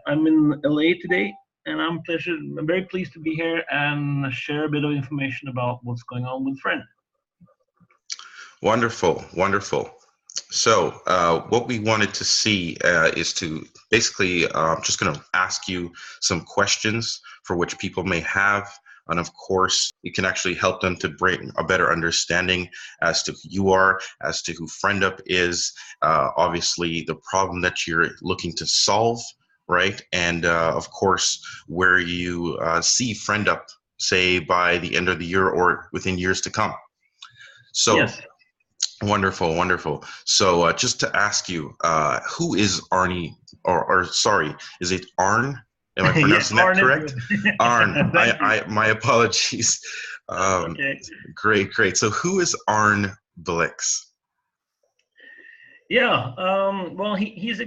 I'm in LA today, and I'm very pleased to be here and share a bit of information about what's going on with Friend. Wonderful, wonderful. So what we wanted to see is to basically just going to ask you some questions for which people may have. And of course, it can actually help them to bring a better understanding as to who you are, as to who FriendUP is, obviously the problem that you're looking to solve, right? And of course, where you see FriendUP, say, by the end of the year or within years to come. So, yes. Wonderful, wonderful. So just to ask you, who is Arne, or sorry, is it Arne? Am I pronouncing that correct? Arne, my apologies. Okay. Great, great. So who is Arne Blix? Yeah, well, he's a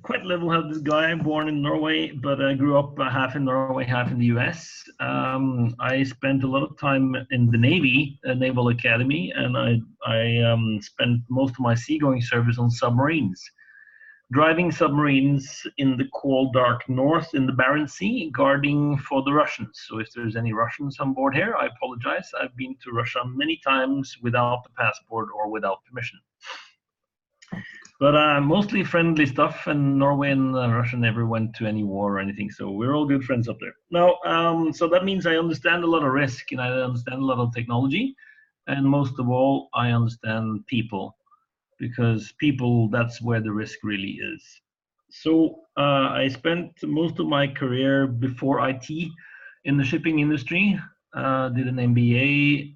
quite level-headed guy, born in Norway, but I grew up half in Norway, half in the US. I spent a lot of time in the Navy, Naval Academy, and I spent most of my seagoing service on submarines, driving submarines in the cold, dark north in the Barents Sea, guarding for the Russians. So if there's any Russians on board here, I apologize. I've been to Russia many times without the passport or without permission. But mostly friendly stuff, and Norway and Russia never went to any war or anything, so we're all good friends up there. Now, so that means I understand a lot of risk, and I understand a lot of technology, and most of all, I understand people, because people, that's where the risk really is. So I spent most of my career before IT in the shipping industry, did an MBA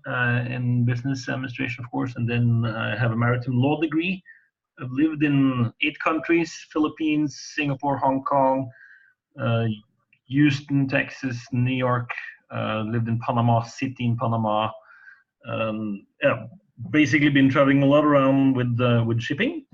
in business administration, of course, and then I have a maritime law degree. I've lived in 8 countries: Philippines, Singapore, Hong Kong, Houston, Texas, New York, lived in Panama City in Panama. Yeah, basically been traveling a lot around with shipping.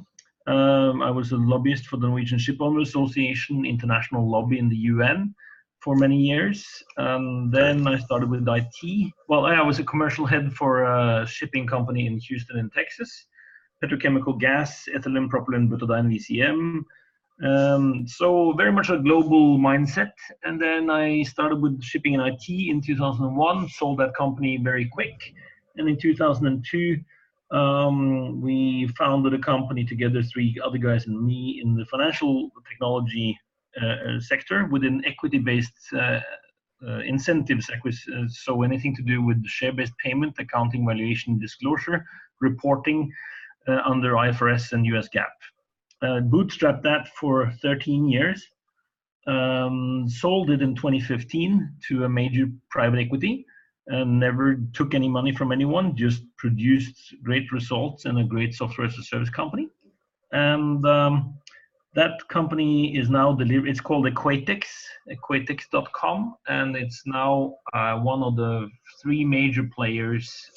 I was a lobbyist for the Norwegian Shipowner Association, international lobby in the UN for many years. Then I started with IT. Well, I was a commercial head for a shipping company in Houston in Texas. Petrochemical gas, ethylene, propylene, butadiene, VCM. So very much a global mindset. And then I started with shipping and IT in 2001, sold that company very quick. And in 2002, we founded a company together, 3 other guys and me, in the financial technology sector within equity-based incentives. So anything to do with share-based payment, accounting, valuation, disclosure, reporting, under IFRS and US GAAP. Bootstrapped that for 13 years, sold it in 2015 to a major private equity, and never took any money from anyone, just produced great results and a great software as a service company. And that company is now it's called Equatex.com, and it's now one of the 3 major players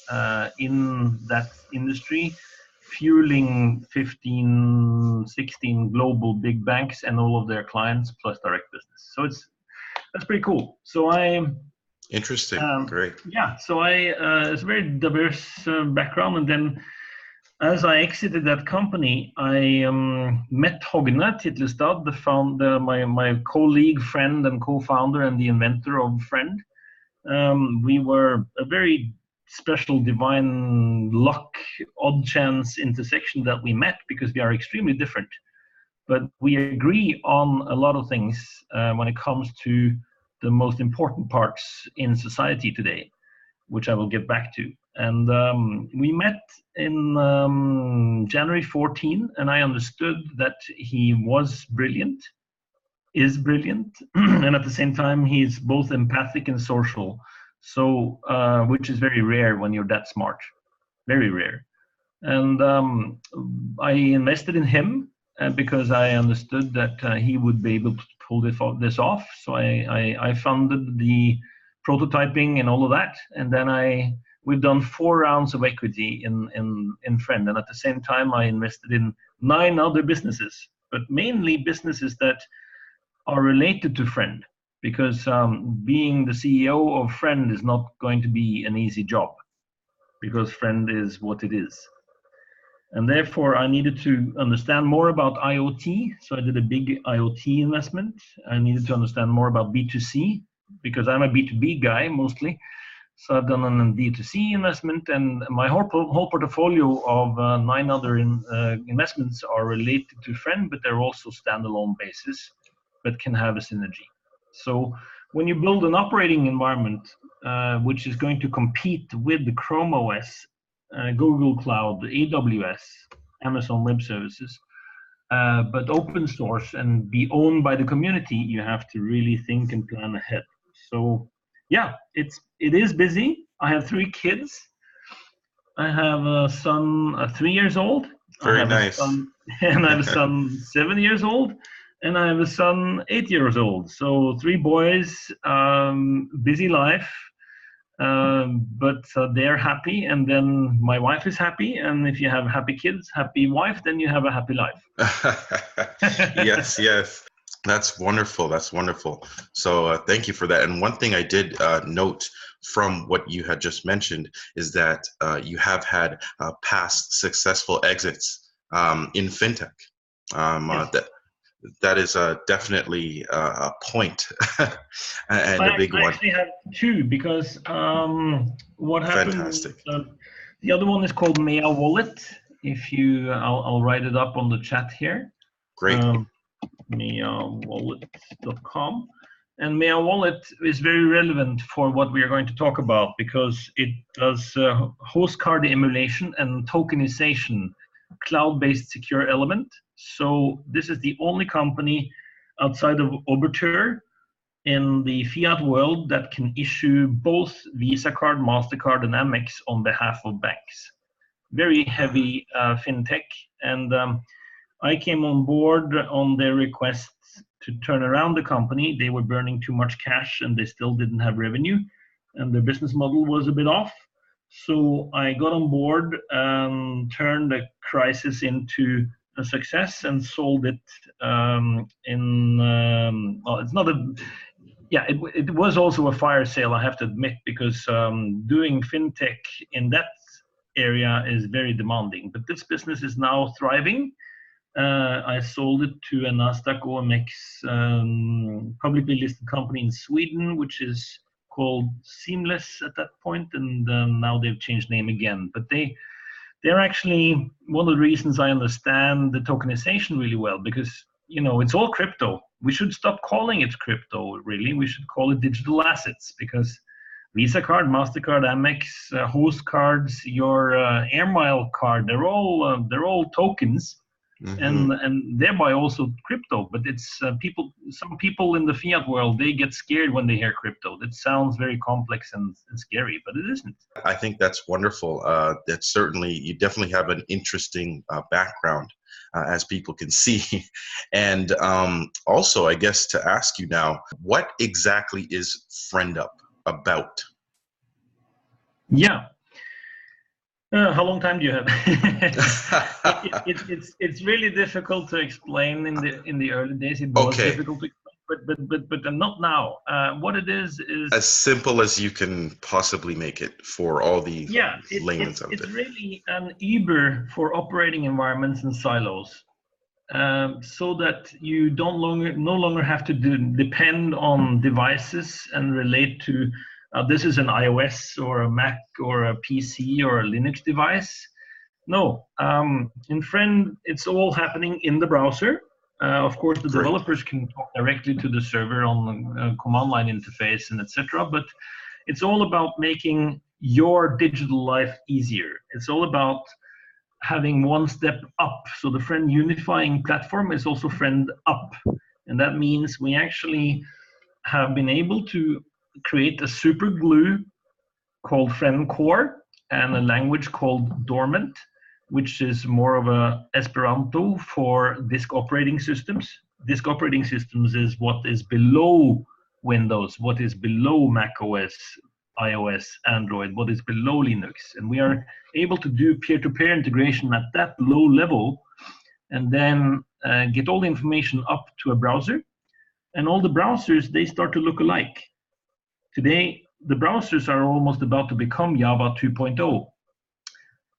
in that industry, fueling 15, 16 global big banks and all of their clients plus direct business. So that's pretty cool. So Interesting. Great. Yeah. So it's a very diverse background, and then as I exited that company, I met Hogne Titlestad, my colleague, friend, and co-founder, and the inventor of Friend. We were a very special divine luck, odd chance intersection that we met, because we are extremely different, but we agree on a lot of things when it comes to the most important parts in society today, which I will get back to. And we met in January 14, and I understood that he was brilliant, is brilliant, and at the same time he's both empathic and social. So, which is very rare when you're that smart, very rare. And I invested in him because I understood that he would be able to pull this off. So I funded the prototyping and all of that. And then we've done 4 rounds of equity in Friend. And at the same time, I invested in 9 other businesses, but mainly businesses that are related to Friend. Because being the CEO of Friend is not going to be an easy job, because Friend is what it is. And therefore, I needed to understand more about IoT. So I did a big IoT investment. I needed to understand more about B2C because I'm a B2B guy mostly. So I've done an D2C investment, and my whole portfolio of 9 other investments are related to Friend, but they're also standalone basis, but can have a synergy. So when you build an operating environment which is going to compete with the Chrome OS, Google Cloud, AWS, Amazon Web Services, but open source and be owned by the community, you have to really think and plan ahead. So yeah, it is busy. I have 3 kids. I have a son 3 years old. Very I have nice. A son, and I have a son 7 years old, and I have a son 8 years old. So 3 boys, busy life, but they're happy, and then my wife is happy. And if you have happy kids, happy wife, then you have a happy life. Yes, yes. That's wonderful. That's wonderful. So thank you for that. And one thing I did note from what you had just mentioned is that you have had past successful exits in fintech. Yes. That is definitely a point and a big one. I actually have 2 because what happened? Fantastic. The other one is called Mea Wallet. If you, I'll write it up on the chat here. Great. meawallet.com. And Mea Wallet is very relevant for what we are going to talk about because it does host card emulation and tokenization, cloud-based secure element. So this is the only company outside of Obertur in the fiat world that can issue both Visa card, MasterCard, and Amex on behalf of banks. Very heavy fintech. And I came on board on their request to turn around the company. They were burning too much cash and they still didn't have revenue, and their business model was a bit off. So I got on board and turned the crisis into a success and sold it well, it's not a, yeah, it was also a fire sale, I have to admit, because doing fintech in that area is very demanding. But this business is now thriving. I sold it to a Nasdaq OMX publicly listed company in Sweden, which is called Seamless at that point, and now they've changed name again. But they're actually one of the reasons I understand the tokenization really well, because it's all crypto. We should stop calling it crypto, really. We should call it digital assets, because Visa card, MasterCard, Amex, host cards, your Air Mile card, they're all tokens. Mm-hmm. And thereby also crypto. But it's some people in the fiat world, they get scared when they hear crypto. That sounds very complex and scary, but it isn't. I think that's wonderful. That certainly, you definitely have an interesting background, as people can see. And also, I guess to ask you now, what exactly is FriendUP about? Yeah. How long time do you have? It's really difficult to explain. In the early days, it was difficult to explain, but not now. What it is as simple as you can possibly make it for all the laymen out there. It's really an Uber for operating environments and silos, so that you no longer have to depend on devices and relate to. This is an iOS or a Mac or a PC or a Linux device. No, in Friend, it's all happening in the browser. Of course, the developers can talk directly to the server on the command line interface and etc. But it's all about making your digital life easier. It's all about having one step up. So the Friend unifying platform is also FriendUP. And that means we actually have been able to create a super glue called Friend Core and a language called Dormant, which is more of a Esperanto for disk operating systems. Disk operating systems is what is below Windows, what is below Mac OS, iOS, Android, what is below Linux. And we are able to do peer-to-peer integration at that low level, and then get all the information up to a browser. And all the browsers, they start to look alike. Today, the browsers are almost about to become Java 2.0.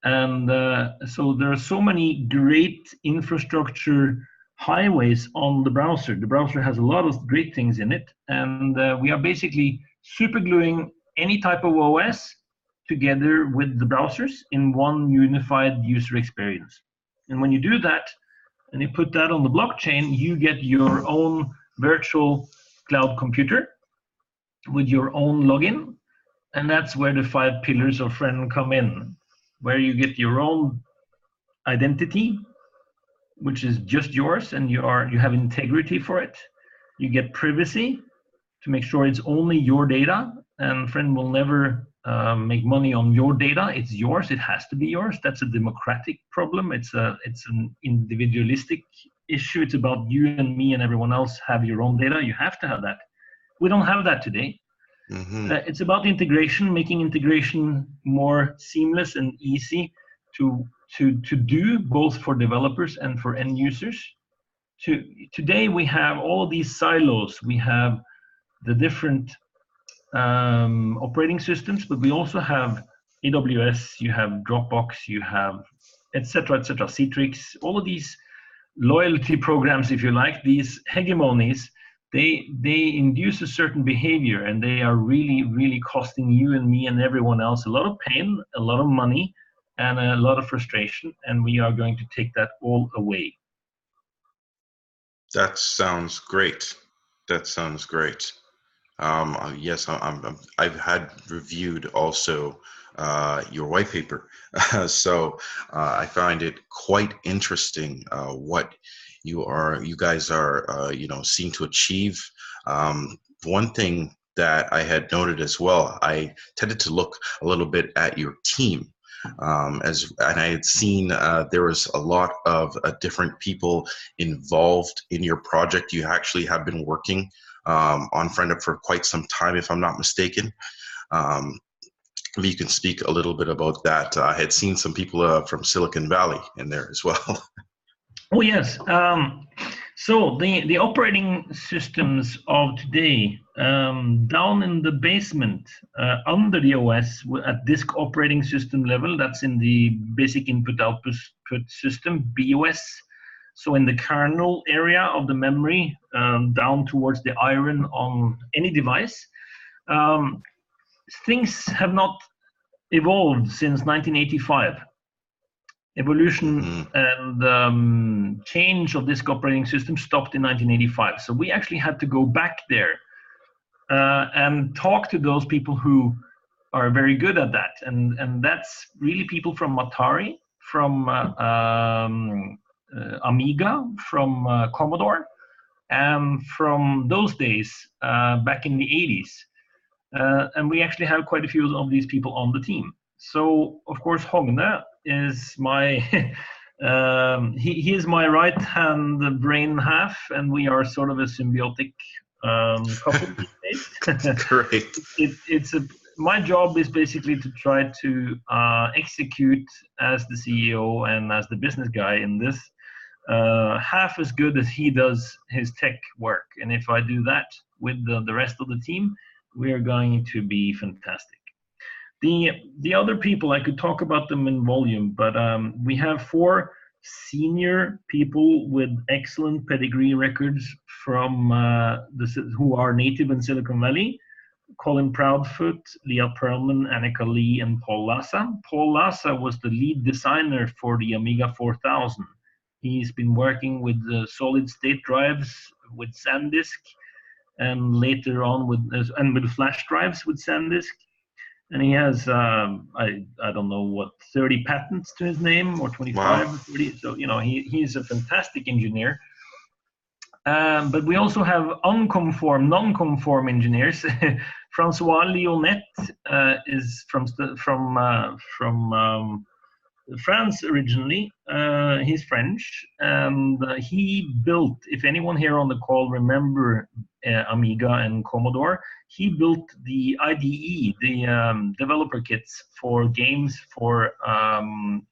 And so there are so many great infrastructure highways on the browser. The browser has a lot of great things in it, and we are basically supergluing any type of OS together with the browsers in one unified user experience. And when you do that, and you put that on the blockchain, you get your own virtual cloud computer with your own login, and that's where the 5 pillars of Friend come in, where you get your own identity, which is just yours, and you have integrity for it. You get privacy to make sure it's only your data, and Friend will never make money on your data. It's yours. It has to be yours. That's a democratic problem. It's an individualistic issue. It's about you and me and everyone else have your own data. You have to have that. We don't have that today. It's about integration, making integration more seamless and easy to do, both for developers and for end users. Today we have all these silos. We have the different operating systems, but we also have AWS, you have Dropbox, you have etc., Citrix, all of these loyalty programs, if you like, these hegemonies. They induce a certain behavior, and they are really costing you and me and everyone else a lot of pain, a lot of money, and a lot of frustration, and we are going to take that all away. That sounds great. That sounds great. Yes, I've had reviewed also your white paper, so I find it quite interesting what you guys are seem to achieve. One thing that I had noted as well, I tended to look a little bit at your team. And I had seen there was a lot of different people involved in your project. You actually have been working on FriendUP for quite some time, if I'm not mistaken. If you can speak a little bit about that. I had seen some people from Silicon Valley in there as well. Oh yes. So the operating systems of today, down in the basement, under the OS, at disk operating system level, that's in the basic input-output system, BOS. So in the kernel area of the memory, down towards the iron on any device, things have not evolved since 1985. Evolution and change of disk operating system stopped in 1985. So we actually had to go back there and talk to those people who are very good at that. And that's really people from Atari, from Amiga, from Commodore, and from those days back in the 80s. And we actually have quite a few of these people on the team. So, of course, Hogne is my he is my right hand brain half, and we are sort of a symbiotic couple these days. Great. My job is basically to try to execute as the CEO and as the business guy in this half as good as he does his tech work. And if I do that with the rest of the team, we are going to be fantastic. The other people, I could talk about them in volume, but we have 4 senior people with excellent pedigree records from who are native in Silicon Valley: Colin Proudfoot, Leah Perlman, Annika Lee, and Paul Lassa. Paul Lassa was the lead designer for the Amiga 4000. He's been working with solid-state drives with SanDisk, and later on with flash drives with SanDisk. And he has, I don't know what, 30 patents to his name, or 25 Wow. or 30. So, he's a fantastic engineer. But we also have non-conform engineers. Francois Lionnet is from France originally. He's French, and he built, if anyone here on the call remember Amiga and Commodore, he built the IDE, the developer kits for games for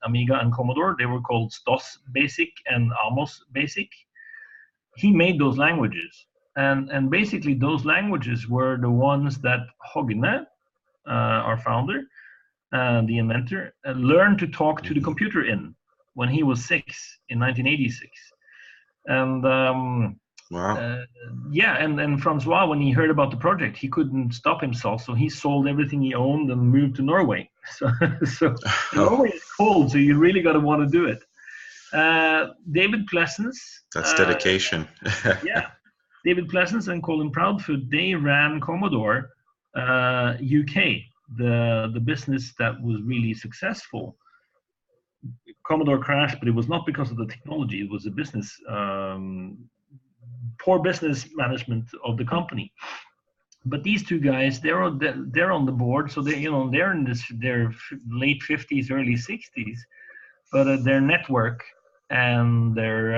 Amiga and Commodore. They were called STOS Basic and Amos Basic. He made those languages, and basically those languages were the ones that Hogne, our founder, the inventor, learned to talk to the computer in when he was 6 in 1986. And Wow. yeah, and Francois, when he heard about the project, he couldn't stop himself, so he sold everything he owned and moved to Norway. So Oh, Norway is cold, so you really got to want to do it. David Pleasance. that's dedication. Yeah, David Pleasance and Colin Proudfoot, they ran Commodore UK, the business that was really successful. Commodore crashed, but it was not because of the technology. It was a business, poor business management of the company. But these two guys, they're on the board, so they're in their late 50s, early 60s. But their network and their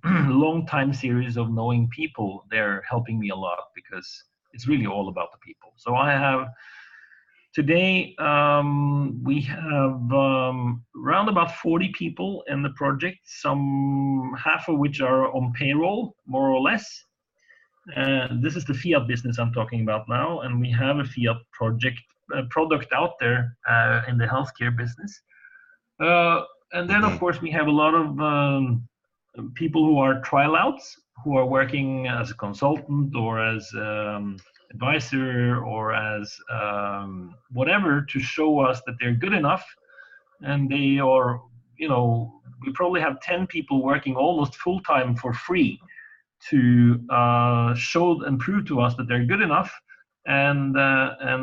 long time series of knowing people, they're helping me a lot because it's really all about the people. So I have today we have around about 40 people in the project, some half of which are on payroll, more or less. This is the Fiat business I'm talking about now, and we have a Fiat product out there in the healthcare business. And then, of course, we have a lot of people who are trial outs, who are working as a consultant or as advisor or as whatever to show us that they're good enough. And they are, we probably have 10 people working almost full time for free to show and prove to us that they're good enough, and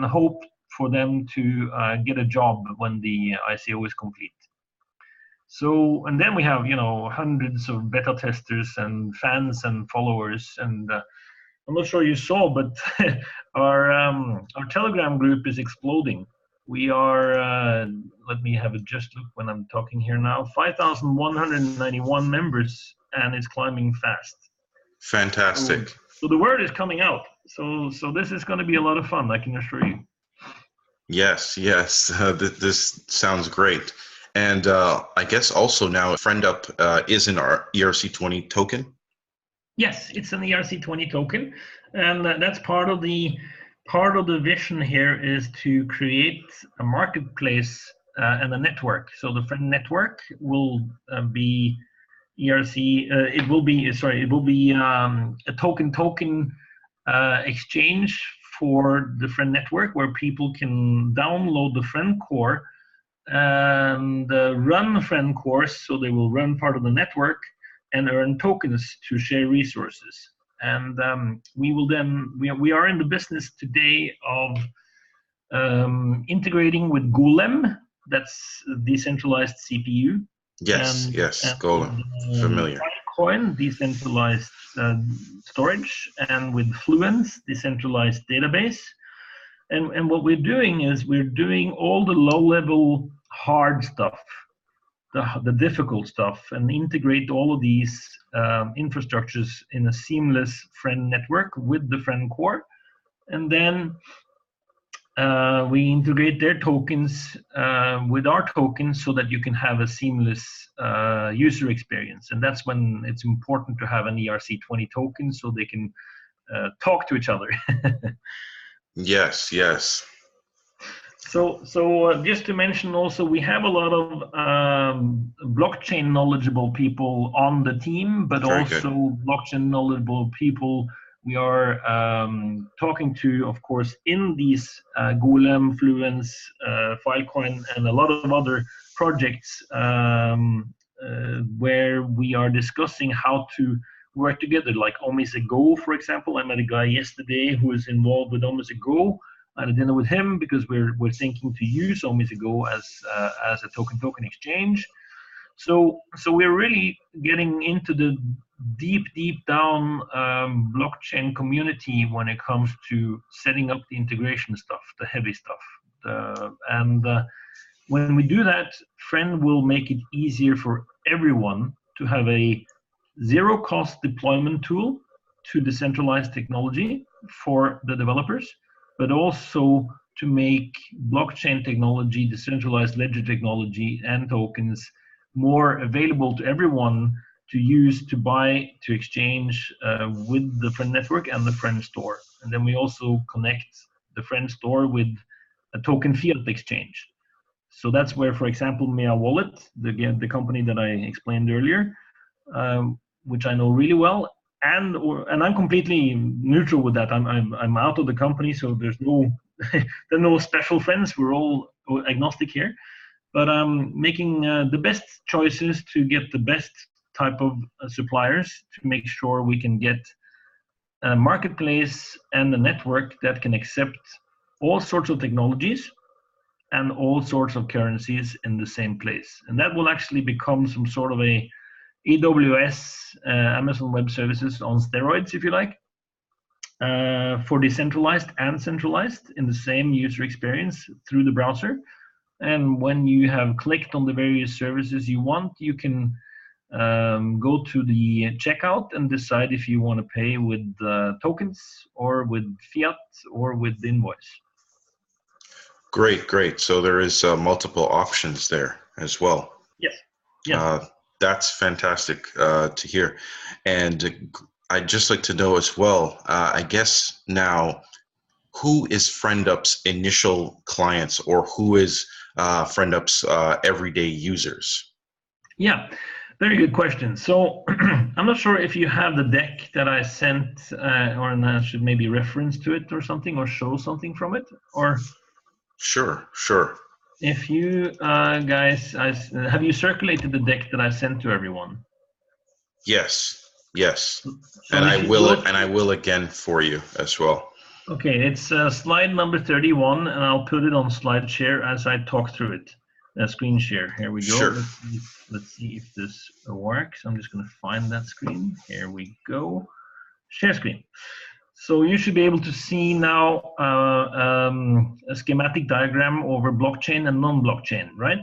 hope for them to get a job when the ICO is complete. So, and then we have, hundreds of beta testers and fans and followers. And I'm not sure you saw, but our Telegram group is exploding. We are, let me have a just look when I'm talking here now, 5,191 members, and it's climbing fast. Fantastic. So the word is coming out. So this is going to be a lot of fun, I can assure you. Yes. This sounds great. And I guess also now FriendUP is an ERC20 token. Yes, it's an ERC20 token, and that's part of the vision here is to create a marketplace and a network. So the Friend network will be ERC. It will be a token exchange for the Friend network, where people can download the Friend core and run Friend course, so they will run part of the network and earn tokens to share resources. And we will then, we are in the business today of integrating with Golem, that's decentralized CPU. Yes, Golem, familiar. Filecoin, decentralized storage, and with Fluence, decentralized database. And what we're doing is we're doing all the low-level hard stuff, the difficult stuff, and integrate all of these infrastructures in a seamless Friend network with the Friend core. And then we integrate their tokens with our tokens so that you can have a seamless user experience. And that's when it's important to have an ERC20 token so they can talk to each other. Yes. So just to mention also, we have a lot of blockchain knowledgeable people on the team, but Very also good. blockchain knowledgeable people we are talking to, of course, in these Golem, Fluence, Filecoin, and a lot of other projects where we are discussing how to work together, like Omise Go, for example. I met a guy yesterday who is involved with Omise Go. I had a dinner with him because we're thinking to use Omise Go as a token exchange. So we're really getting into the deep down blockchain community when it comes to setting up the integration stuff, the heavy stuff. And when we do that, Friend will make it easier for everyone to have a zero-cost deployment tool to decentralized technology for the developers, but also to make blockchain technology, decentralized ledger technology, and tokens more available to everyone to use, to buy, to exchange with the Friend network and the Friend store. And then we also connect the Friend store with a token fiat exchange. So that's where, for example, Mea Wallet, the company that I explained earlier, which I know really well, and I'm completely neutral with that. I'm out of the company, so there's no there are no special friends. We're all agnostic here, but I'm making the best choices to get the best type of suppliers to make sure we can get a marketplace and a network that can accept all sorts of technologies and all sorts of currencies in the same place. And that will actually become some sort of a AWS, Amazon Web Services on steroids, if you like, for decentralized and centralized in the same user experience through the browser. And when you have clicked on the various services you want, you can go to the checkout and decide if you want to pay with tokens or with fiat or with invoice. Great, great. So there is multiple options there as well. Yes. Yeah. That's fantastic to hear. And I'd just like to know as well, I guess now, who is FriendUP's initial clients, or who is FriendUP's everyday users? Yeah, very good question. So I'm not sure if you have the deck that I sent, or I should maybe reference to it or something, or show something from it, or... Sure, sure. If you guys, have you circulated the deck that I sent to everyone? Yes. So and I will again for you as well. Okay, it's slide number 31, and I'll put it on slide share as I talk through it. Screen share. Here we go. Sure. Let's see if this works. I'm just going to find that screen. Here we go. Share screen. So you should be able to see now a schematic diagram over blockchain and non-blockchain, right?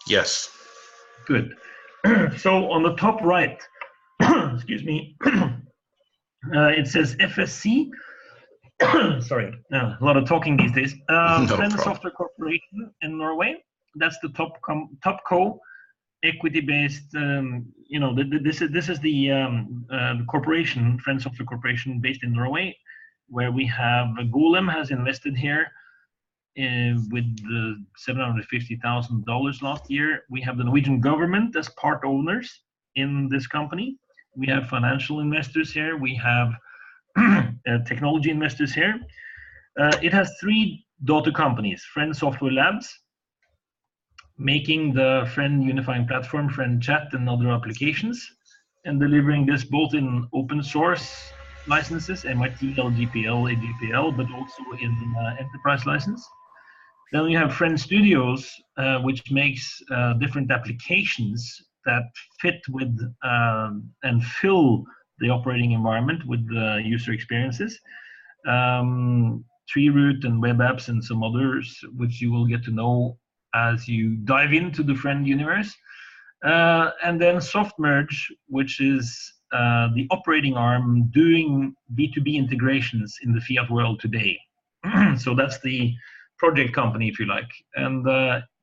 Yes. Good. So on the top right, excuse me, it says FSC. Sorry, a lot of talking these days. Friend Software Corporation in Norway. That's the top co equity-based. This is the corporation, Friend Software Corporation, based in Norway, where we have Golem has invested here with $750,000 last year. We have the Norwegian government as part owners in this company. We have financial investors here. We have technology investors here. It has 3 daughter companies: Friend Software Labs, making the Friend unifying platform, Friend Chat, and other applications, and delivering this both in open source licenses, MIT, LGPL, AGPL, but also in enterprise license. Then we have Friend Studios, which makes different applications that fit with and fill the operating environment with user experiences. TreeRoot and web apps and some others, which you will get to know as you dive into the Friend universe. And then SoftMerge, which is the operating arm doing B2B integrations in the fiat world today. So that's the project company, if you like. And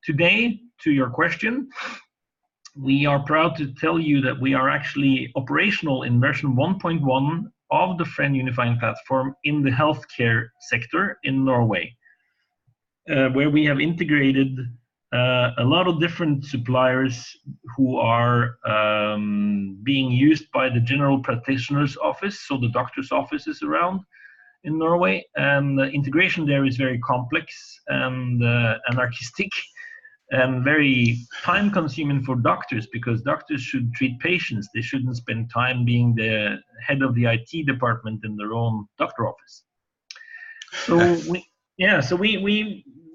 today, to your question, we are proud to tell you that we are actually operational in version 1.1 of the Friend unifying platform in the healthcare sector in Norway, where we have integrated a lot of different suppliers who are being used by the general practitioner's office, so the doctor's offices around in Norway, and the integration there is very complex and anarchistic and very time-consuming for doctors, because doctors should treat patients. They shouldn't spend time being the head of the IT department in their own doctor office. So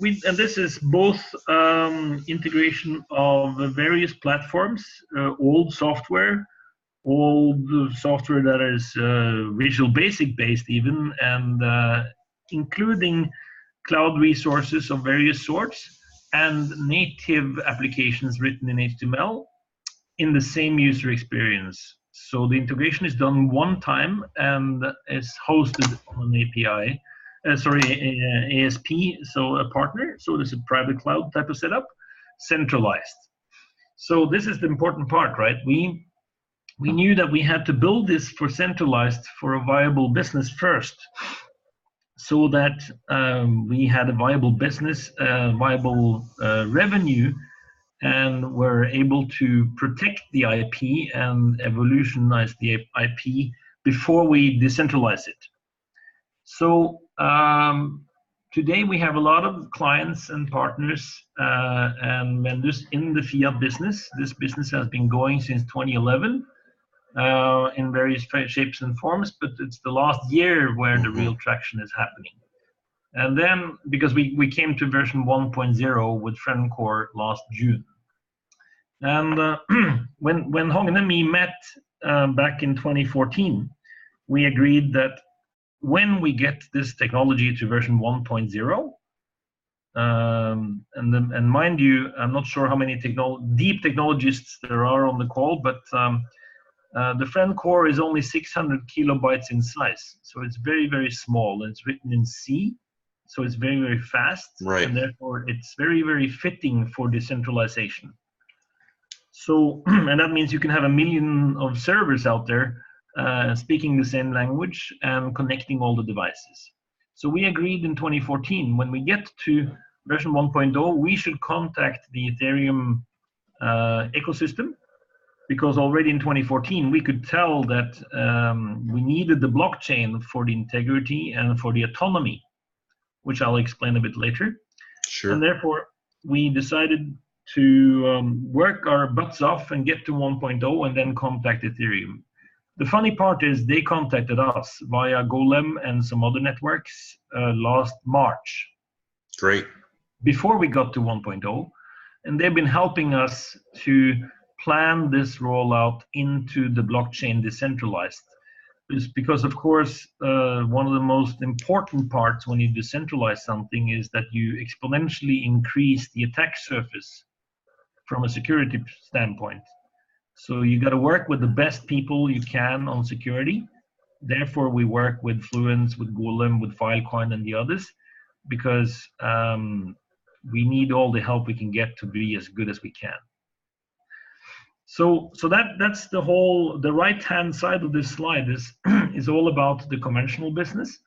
and this is both integration of various platforms, old software that is Visual Basic based even, and including cloud resources of various sorts and native applications written in HTML in the same user experience. So the integration is done one time and is hosted on an API. ASP, so a partner, so there's a private cloud type of setup, centralized. So this is the important part, right? We knew that we had to build this for centralized for a viable business first. so that we had a viable business, viable revenue, and were able to protect the IP and evolutionize the IP before we decentralize it. So today we have a lot of clients and partners and vendors in the fiat business. This business has been going since 2011 in various shapes and forms, but it's the last year where the real traction is happening. And then, because we came to version 1.0 with FriendCore last June. And when Hogne and me met back in 2014, we agreed that when we get this technology to version 1.0, and mind you, I'm not sure how many deep technologists there are on the call, but the FriendCore is only 600 kilobytes in size, so it's very, very small, and it's written in C, so it's very, very fast, right. And therefore it's very, very fitting for decentralization. So, and that means you can have 1 million of servers out there speaking the same language and connecting all the devices. So we agreed in 2014, when we get to version 1.0, we should contact the Ethereum ecosystem, because already in 2014, we could tell that we needed the blockchain for the integrity and for the autonomy, which I'll explain a bit later. Sure. And therefore, we decided to work our butts off and get to 1.0 and then contact Ethereum. The funny part is they contacted us via Golem and some other networks last March. Great. Before we got to 1.0, and they've been helping us to plan this rollout into the blockchain decentralized. Because of course, one of the most important parts when you decentralize something is that you exponentially increase the attack surface from a security standpoint. So you got to work with the best people you can on security. Therefore, we work with Fluence, with Golem, with Filecoin, and the others, because we need all the help we can get to be as good as we can. So that's the right-hand side of this slide is all about the conventional business.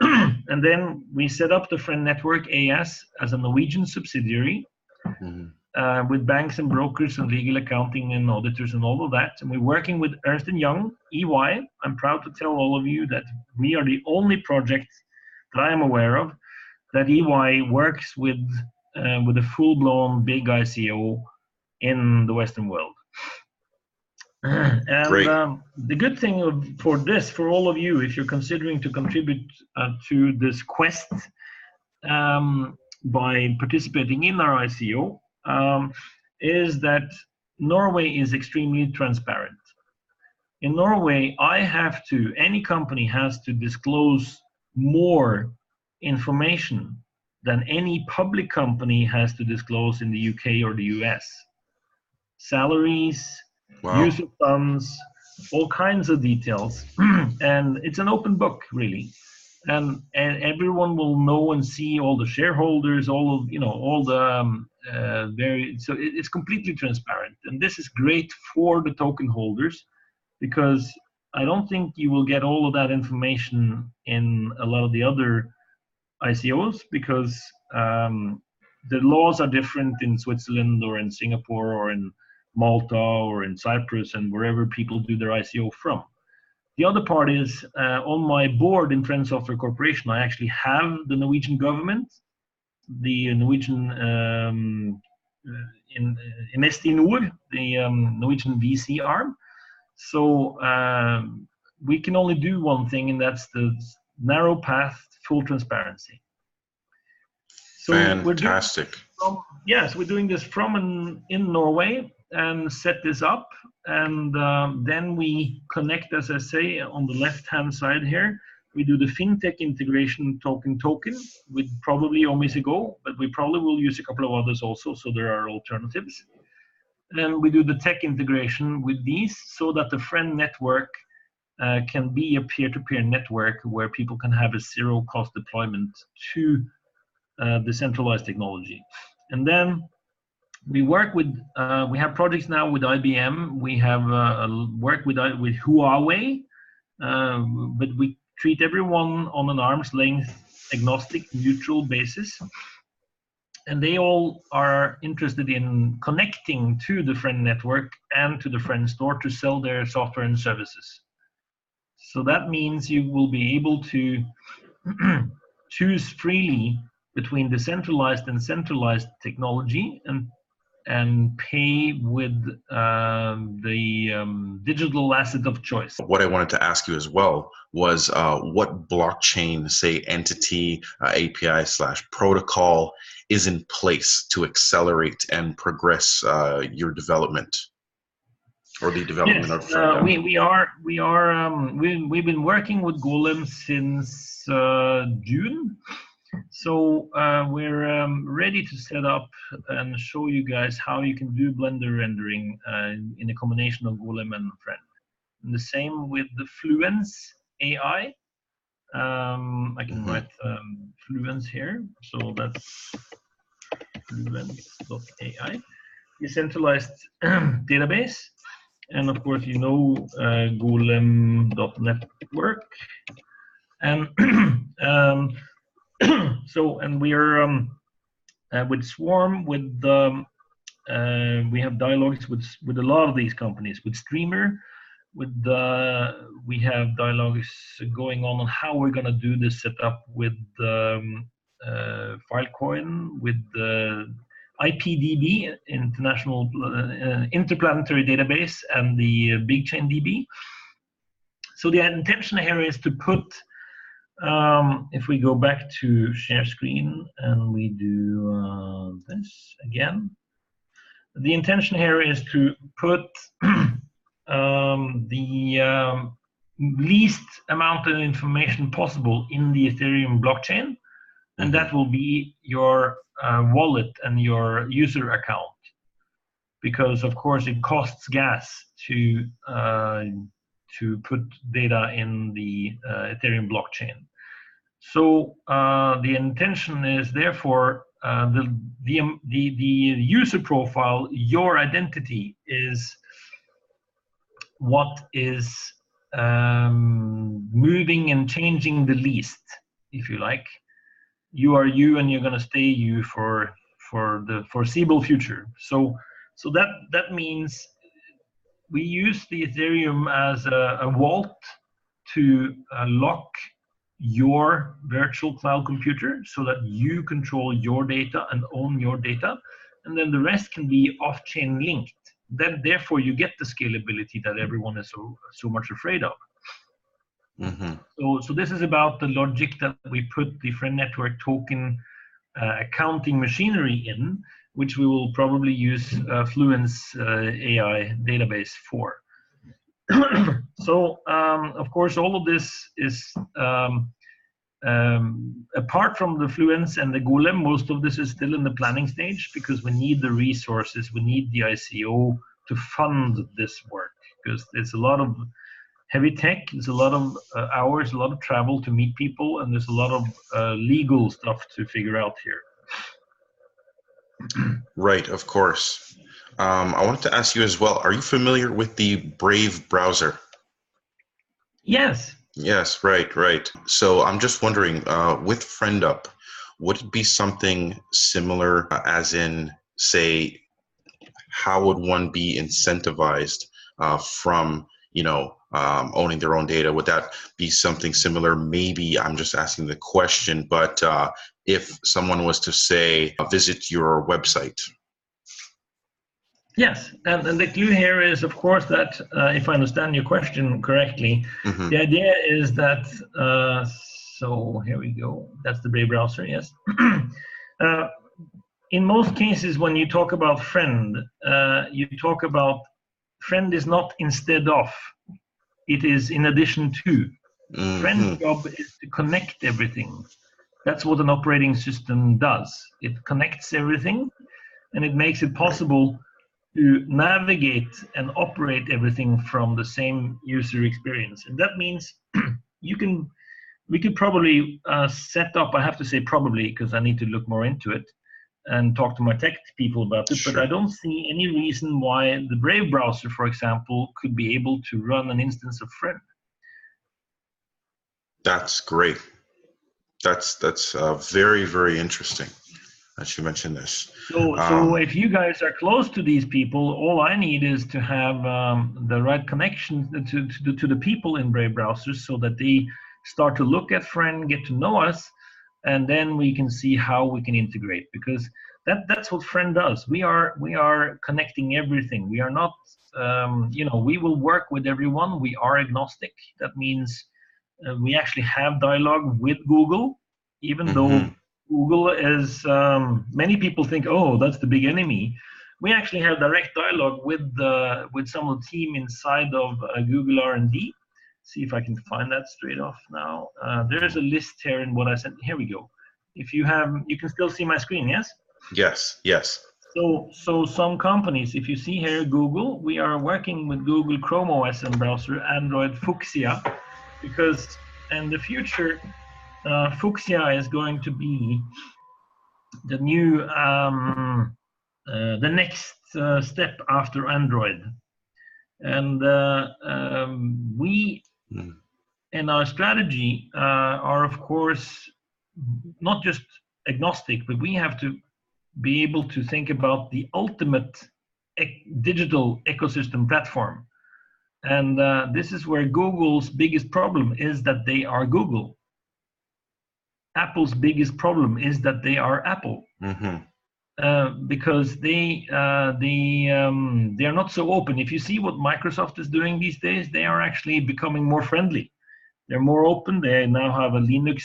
And then we set up the Friend Network AS as a Norwegian subsidiary. With banks and brokers and legal accounting and auditors and all of that. And we're working with Ernst & Young, EY. I'm proud to tell all of you that we are the only project that I am aware of that EY works with a full-blown big ICO in the Western world. And the good thing for all of you, if you're considering to contribute to this quest by participating in our ICO, is that Norway is extremely transparent. In Norway, any company has to disclose more information than any public company has to disclose in the UK or the US. Salaries, use of funds, all kinds of details. And it's an open book, really. And everyone will know and see all the shareholders, so it's completely transparent. And this is great for the token holders, because I don't think you will get all of that information in a lot of the other ICOs, because the laws are different in Switzerland or in Singapore or in Malta or in Cyprus and wherever people do their ICO from. The other part is, on my board in Friend Software Corporation, I actually have the Norwegian government, the Norwegian Investinor, the Norwegian VC arm. So we can only do one thing, and that's the narrow path, full transparency. So fantastic. We're doing this from in Norway and set this up. And then we connect, as I say, on the left-hand side here. We do the fintech integration token with probably Omisigo, but we probably will use a couple of others also, so there are alternatives. And we do the tech integration with these so that the Friend Network can be a peer-to-peer network where people can have a zero-cost deployment to decentralized technology. And then we work with, we have projects now with IBM, we have worked with Huawei, but we treat everyone on an arm's length agnostic, neutral basis. And they all are interested in connecting to the Friend network and to the Friend store to sell their software and services. So that means you will be able to choose freely between decentralized and centralized technology and pay with the digital asset of choice. What I wanted to ask you as well was what blockchain, say, entity, API/protocol is in place to accelerate and progress your development, or the development of FriendUP? We've been working with Golem since June. So we're ready to set up and show you guys how you can do Blender rendering in a combination of Golem and Friend. And the same with the Fluence AI. I can write Fluence here. So that's Fluence.ai. Decentralized database. And of course, you know Golem.network. And so, and we are with Swarm, we have dialogues with a lot of these companies, with Streamer, we have dialogues going on how we're going to do this setup with Filecoin, with IPDB, International Interplanetary Database, and the Big Chain DB. So the intention here is to put, if we go back to share screen and we do this again, the intention here is to put the least amount of information possible in the Ethereum blockchain, and that will be your wallet and your user account, because of course it costs gas to put data in the Ethereum blockchain. So the intention is therefore the user profile, your identity, is what is moving and changing the least, if you like. You are you, and you're going to stay you for the foreseeable future. So that means we use the Ethereum as a vault to lock your virtual cloud computer so that you control your data and own your data, and then the rest can be off-chain linked. Then therefore you get the scalability that everyone is so much afraid of. So this is about the logic that we put the Friend Network token accounting machinery in, which we will probably use Fluence AI database for. So of course all of this is apart from the Fluence and the Golem, most of this is still in the planning stage, because we need the resources, we need the ICO to fund this work, because there's a lot of heavy tech, there's a lot of hours, a lot of travel to meet people, and there's a lot of legal stuff to figure out here. Right, of course. I wanted to ask you as well, are you familiar with the Brave browser? Yes. Yes, right. So I'm just wondering, with FriendUP, would it be something similar, as in, say, how would one be incentivized from, owning their own data? Would that be something similar? Maybe I'm just asking the question, but if someone was to say, visit your website. Yes, and the clue here is, of course, that if I understand your question correctly, the idea is that, so here we go, that's the Brave browser, yes. In most cases, when you talk about Friend, you talk about Friend is not instead of, it is in addition to. Friend's job is to connect everything. That's what an operating system does. It connects everything, and it makes it possible to navigate and operate everything from the same user experience. And that means we could probably set up, I have to say probably, because I need to look more into it and talk to my tech people about it, but I don't see any reason why the Brave browser, for example, could be able to run an instance of Friend. That's great. That's very, very interesting that you mentioned this. So if you guys are close to these people, all I need is to have the right connection to the people in Brave browsers, so that they start to look at Friend, get to know us, and then we can see how we can integrate. Because that's what Friend does. We are connecting everything. We are not, we will work with everyone. We are agnostic. That means we actually have dialogue with Google, even though Google is, many people think, oh, that's the big enemy. We actually have direct dialogue with some of the team inside of Google R&D. See if I can find that straight off now. There's a list here in what I sent. Here we go. If you can still see my screen, yes? Yes, yes. So some companies, if you see here Google, we are working with Google Chrome OS and browser, Android Fuchsia, because in the future, Fuchsia is going to be the new, the next step after Android. And we, in our strategy, are of course not just agnostic, but we have to be able to think about the ultimate digital ecosystem platform. And this is where Google's biggest problem is that they are Google. Apple's biggest problem is that they are Apple, because they are not so open. If you see what Microsoft is doing these days, they are actually becoming more friendly. They're more open. They now have a Linux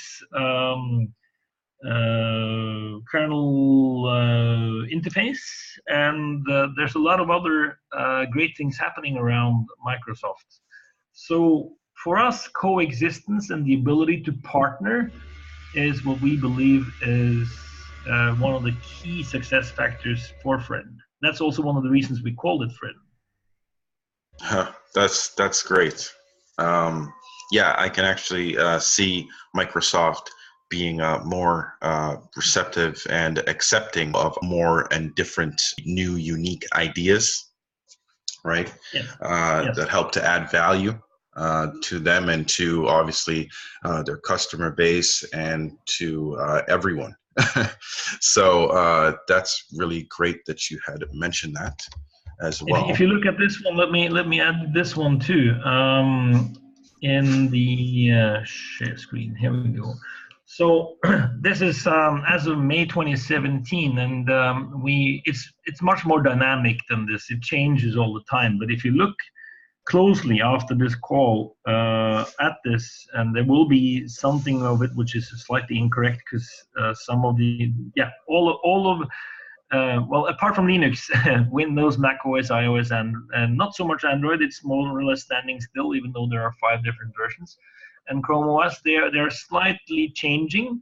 kernel interface, and there's a lot of other great things happening around Microsoft. So for us, coexistence and the ability to partner is what we believe is one of the key success factors for Friend. That's also one of the reasons we called it Friend. That's great. Yeah, I can actually see Microsoft being more receptive and accepting of more and different new unique ideas, right? Yes. That help to add value to them and to obviously their customer base and to everyone. So that's really great that you had mentioned that as well. If you look at this one, let me add this one too. In the share screen, here we go. So this is as of May 2017, and it's much more dynamic than this. It changes all the time. But if you look closely after this call at this, and there will be something of it which is slightly incorrect, because some of the all of well, apart from Linux, Windows, Mac OS, iOS, and not so much Android, it's more or less standing still, even though there are 5 different versions. And Chrome OS, they're slightly changing,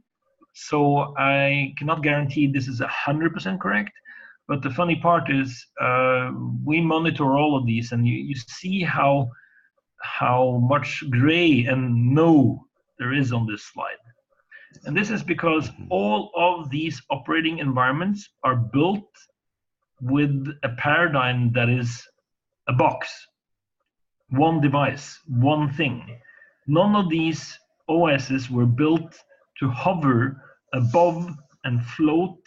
so I cannot guarantee this is 100% correct. But the funny part is we monitor all of these, and you see how much gray and no there is on this slide. And this is because all of these operating environments are built with a paradigm that is a box, one device, one thing. None of these OSs were built to hover above and float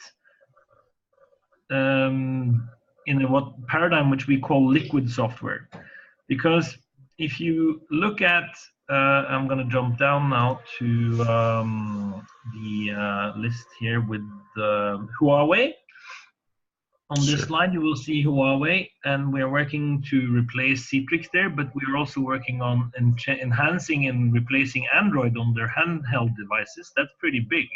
in what paradigm which we call liquid software. Because if you look at, I'm going to jump down now to the list here with Huawei. On this slide, you will see Huawei, and we are working to replace Citrix there, but we are also working on enhancing and replacing Android on their handheld devices. That's pretty big.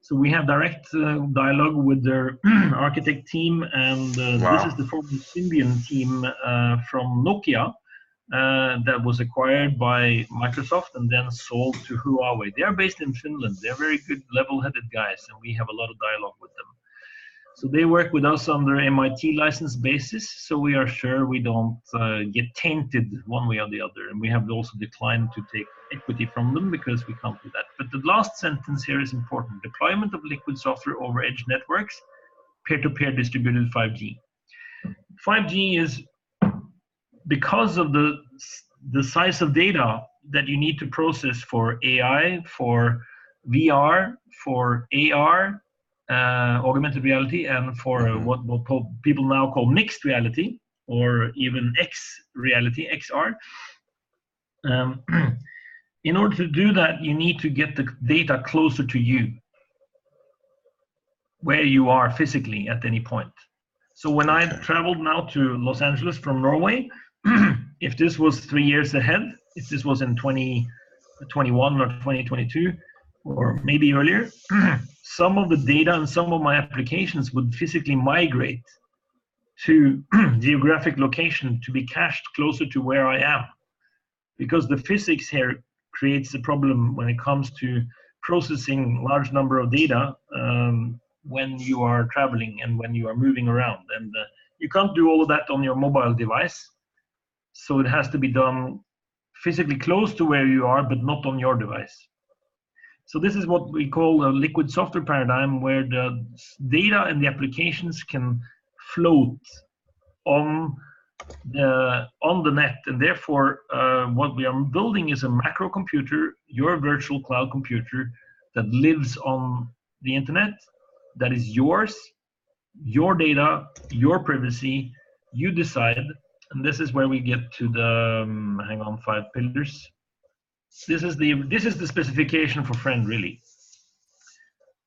So we have direct dialogue with their architect team, and this is the former Symbian team from Nokia that was acquired by Microsoft and then sold to Huawei. They are based in Finland. They're very good, level-headed guys, and we have a lot of dialogue with them. So they work with us under MIT license basis, so we are sure we don't get tainted one way or the other. And we have also declined to take equity from them because we can't do that. But the last sentence here is important. Deployment of liquid software over edge networks, peer-to-peer distributed 5G. 5G is, because of the size of data that you need to process for AI, for VR, for AR, augmented reality, and for what people now call mixed reality, or even X reality, XR. In order to do that, you need to get the data closer to you, where you are physically at any point. So when I traveled now to Los Angeles from Norway, if this was 3 years ahead, if this was in 2021 or 2022, or maybe earlier, some of the data and some of my applications would physically migrate to geographic location to be cached closer to where I am. Because the physics here creates a problem when it comes to processing large number of data when you are traveling and when you are moving around. And you can't do all of that on your mobile device. So it has to be done physically close to where you are, but not on your device. So this is what we call a liquid software paradigm, where the data and the applications can float on the net, and therefore what we are building is a macro computer, your virtual cloud computer, that lives on the internet, that is yours, your data, your privacy, you decide. And this is where we get to the 5 pillars. This is the specification for Friend, really.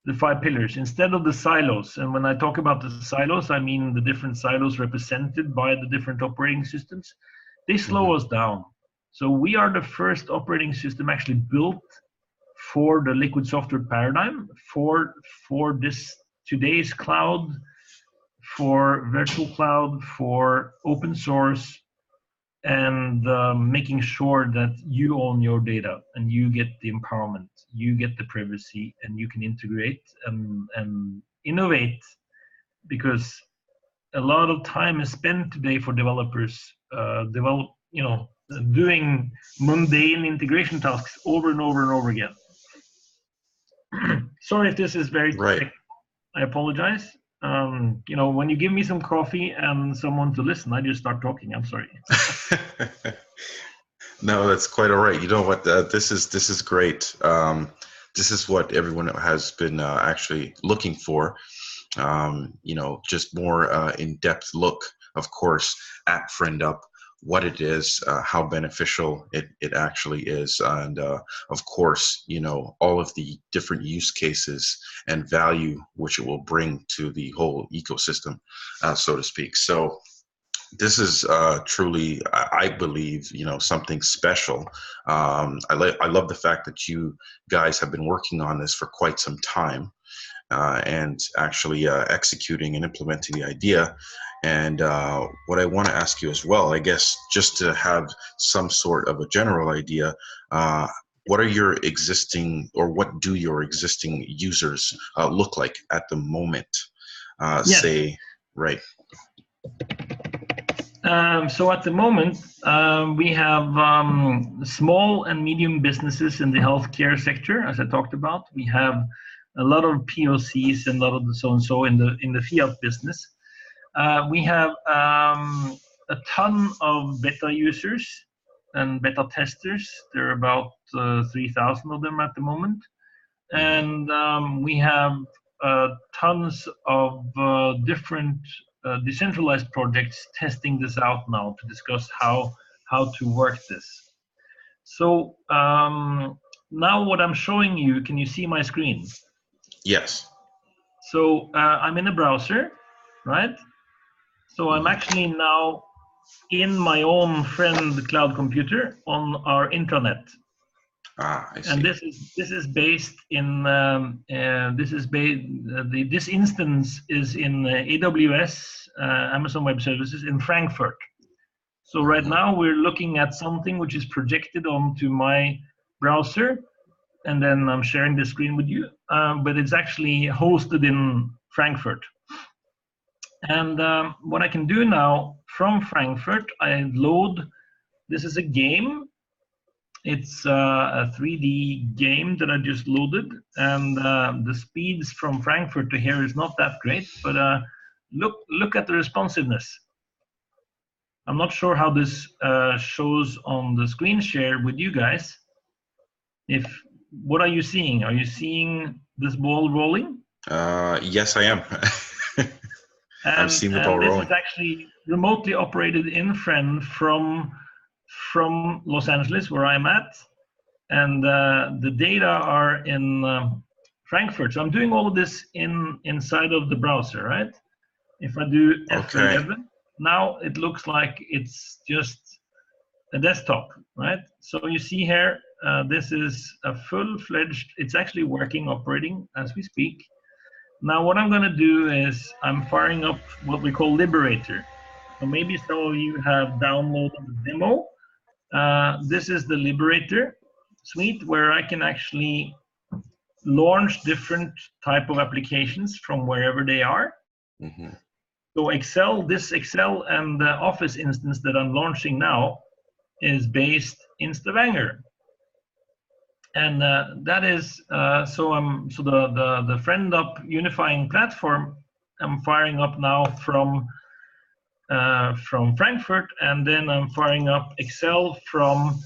The 5 pillars instead of the silos. And when I talk about the silos, I mean the different silos represented by the different operating systems. They slow us down. So we are the first operating system actually built for the liquid software paradigm, for this today's cloud, for virtual cloud, for open source, and making sure that you own your data and you get the empowerment, you get the privacy, and you can integrate and innovate, because a lot of time is spent today for developers doing mundane integration tasks over and over and over again. Sorry if this is very technical. I apologize. When you give me some coffee and someone to listen, I just start talking. I'm sorry. No, that's quite all right. You know what? This is great. This is what everyone has been actually looking for. Just more in-depth look, of course, at FriendUP, what it is, how beneficial it actually is, and of course, all of the different use cases and value which it will bring to the whole ecosystem, so to speak. So this is truly, I believe, something special. I love the fact that you guys have been working on this for quite some time, and actually executing and implementing the idea. And what I want to ask you as well, I guess, just to have some sort of a general idea, what are your existing, or what do your existing users look like at the moment? Yes. Say, right. So at the moment, we have small and medium businesses in the healthcare sector, as I talked about. We have a lot of POCs and a lot of the so-and-so in the fiat business. We have a ton of beta users and beta testers. There are about 3,000 of them at the moment. And we have tons of different decentralized projects testing this out now to discuss how to work this. So now what I'm showing you, can you see my screen? Yes. So I'm in a browser, right? So I'm actually now in my own Friend cloud computer on our intranet. I see. And this is based in this instance is in AWS, Amazon Web Services in Frankfurt. So right now we're looking at something which is projected onto my browser, and then I'm sharing the screen with you. But it's actually hosted in Frankfurt. And what I can do now from Frankfurt, I load. This is a game. It's a 3D game that I just loaded, and the speeds from Frankfurt to here is not that great, but look at the responsiveness. I'm not sure how this shows on the screen share with you guys. If what are you seeing? Are you seeing this ball rolling? Yes, I am. I've seen the ball And this rolling. is actually remotely operated in Friend from Los Angeles, where I'm at, and the data are in Frankfurt. So I'm doing all of this inside of the browser, right? If I do F11, now it looks like it's just a desktop, right? So you see here, this is a full-fledged, it's actually working, operating as we speak. Now what I'm gonna do is I'm firing up what we call Liberator. So maybe some of you have downloaded the demo. This is the Liberator suite where I can actually launch different type of applications from wherever they are. Mm-hmm. So this Excel and the Office instance that I'm launching now is based in Stavanger. And that is, so the FriendUP unifying platform I'm firing up now from Frankfurt, and then I'm firing up Excel from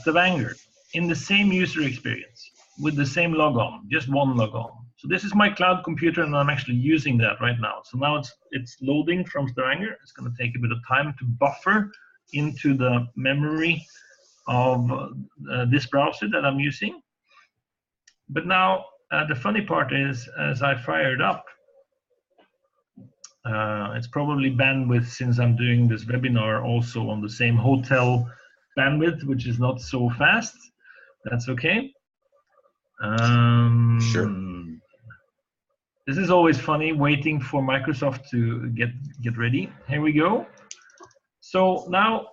Stavanger in the same user experience with the same logon, just one logon. So this is my cloud computer, and I'm actually using that right now. So now it's loading from Stavanger. It's going to take a bit of time to buffer into the memory of this browser that I'm using. But now the funny part is, as I fire it up, it's probably bandwidth, since I'm doing this webinar also on the same hotel bandwidth, which is not so fast. That's okay. Sure. This is always funny, waiting for Microsoft to get ready. Here we go. So now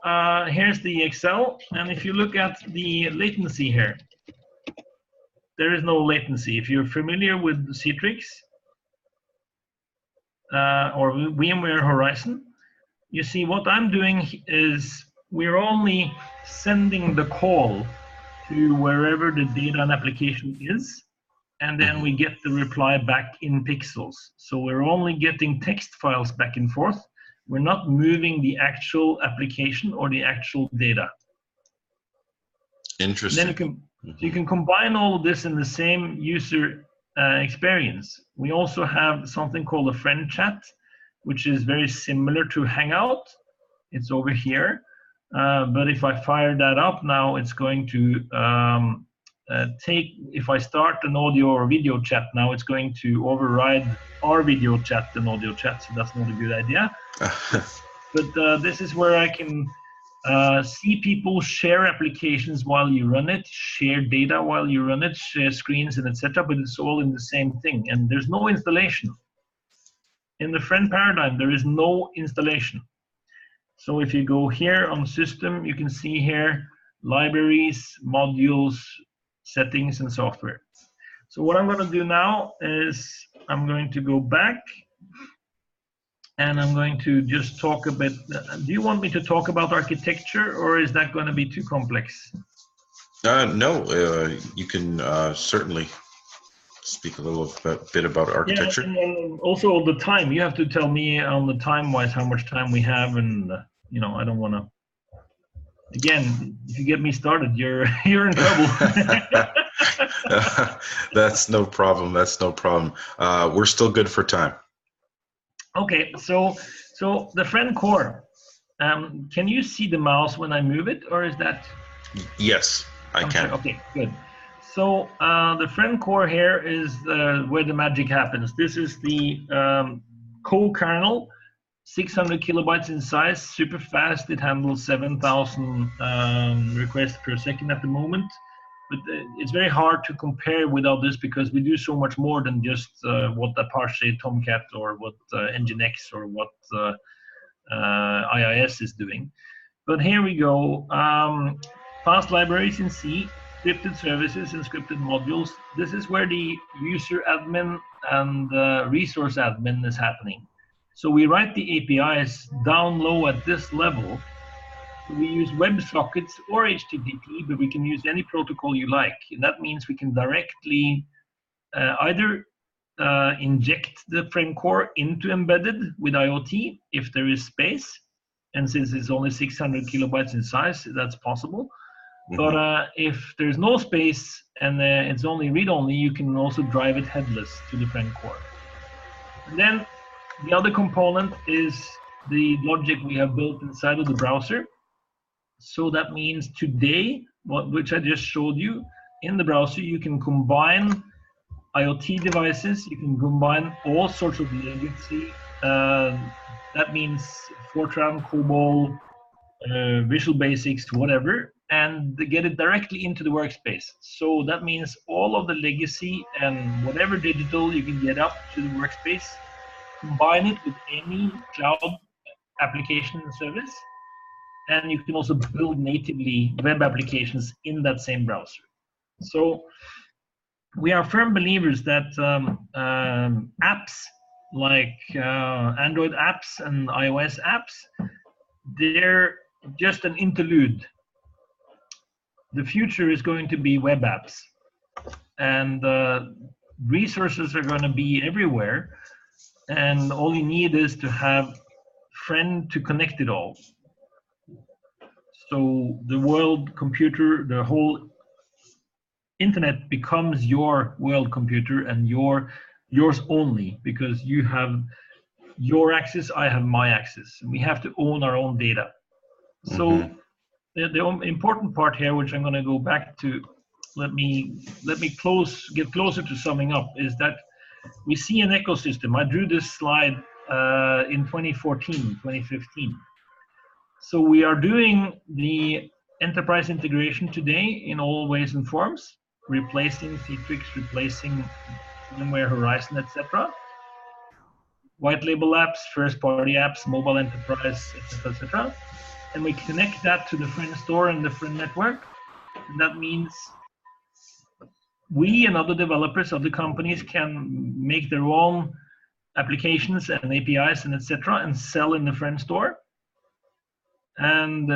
here's the Excel, and if you look at the latency here, there is no latency. If you're familiar with Citrix or VMware Horizon, you see what I'm doing is we're only sending the call to wherever the data and application is, and then we get the reply back in pixels. So we're only getting text files back and forth. We're not moving the actual application or the actual data. Interesting. Then you can combine all of this in the same user experience. We also have something called a friend chat, which is very similar to Hangout. It's over here. But if I fire that up now, it's going to if I start an audio or video chat now, it's going to override our video chat and audio chat, so that's not a good idea. But this is where I can see people share applications while you run it, share data while you run it, share screens and etc. But it's all in the same thing, and there's no installation. In the friend paradigm, there is no installation. So if you go here on system, you can see here libraries, modules, settings, and software. So what I'm going to do now is I'm going to go back, and I'm going to just talk a bit. Do you want me to talk about architecture, or is that going to be too complex? No, you can certainly speak a little bit about architecture. Yeah, and also the time. You have to tell me on the time-wise how much time we have, and you know, I don't want to. Again, if you get me started, you're in trouble. That's no problem. That's no problem. We're still good for time. Okay, so the friend core. Can you see the mouse when I move it, or is that? Yes, I can. Okay, good. So the friend core here is where the magic happens. This is the co-kernel, 600 kilobytes in size, super fast. It handles 7,000 requests per second at the moment. But it's very hard to compare without this, because we do so much more than just what Apache Tomcat or what Nginx or what IIS is doing. But here we go. Fast libraries in C, scripted services and scripted modules. This is where the user admin and resource admin is happening. So we write the APIs down low at this level. We use WebSockets or HTTP, but we can use any protocol you like. And that means we can directly either inject the frame core into embedded with IoT if there is space. And since it's only 600 kilobytes in size, that's possible. But if there's no space and it's only read-only, you can also drive it headless to the friend core. And then the other component is the logic we have built inside of the browser. So that means today, which I just showed you, in the browser, you can combine IoT devices, you can combine all sorts of legacy. That means Fortran, COBOL, Visual Basics, whatever, and get it directly into the workspace. So that means all of the legacy and whatever digital you can get up to the workspace, combine it with any cloud application and service, and you can also build natively web applications in that same browser. So we are firm believers that apps like Android apps and iOS apps, they're just an interlude. The future is going to be web apps, and resources are going to be everywhere, and all you need is to have friend to connect it all. So the world computer, the whole internet becomes your world computer and yours only, because you have your access, I have my access. We have to own our own data. So the important part here, which I'm going to go back to, let me get closer to summing up, is that we see an ecosystem. I drew this slide in 2014, 2015. So we are doing the enterprise integration today in all ways and forms, replacing Citrix, replacing VMware Horizon, etc. White label apps, first-party apps, mobile enterprise, etc., etc. And we connect that to the friend store and the friend network. And that means we and other developers of the companies can make their own applications and APIs and etc. and sell in the friend store. And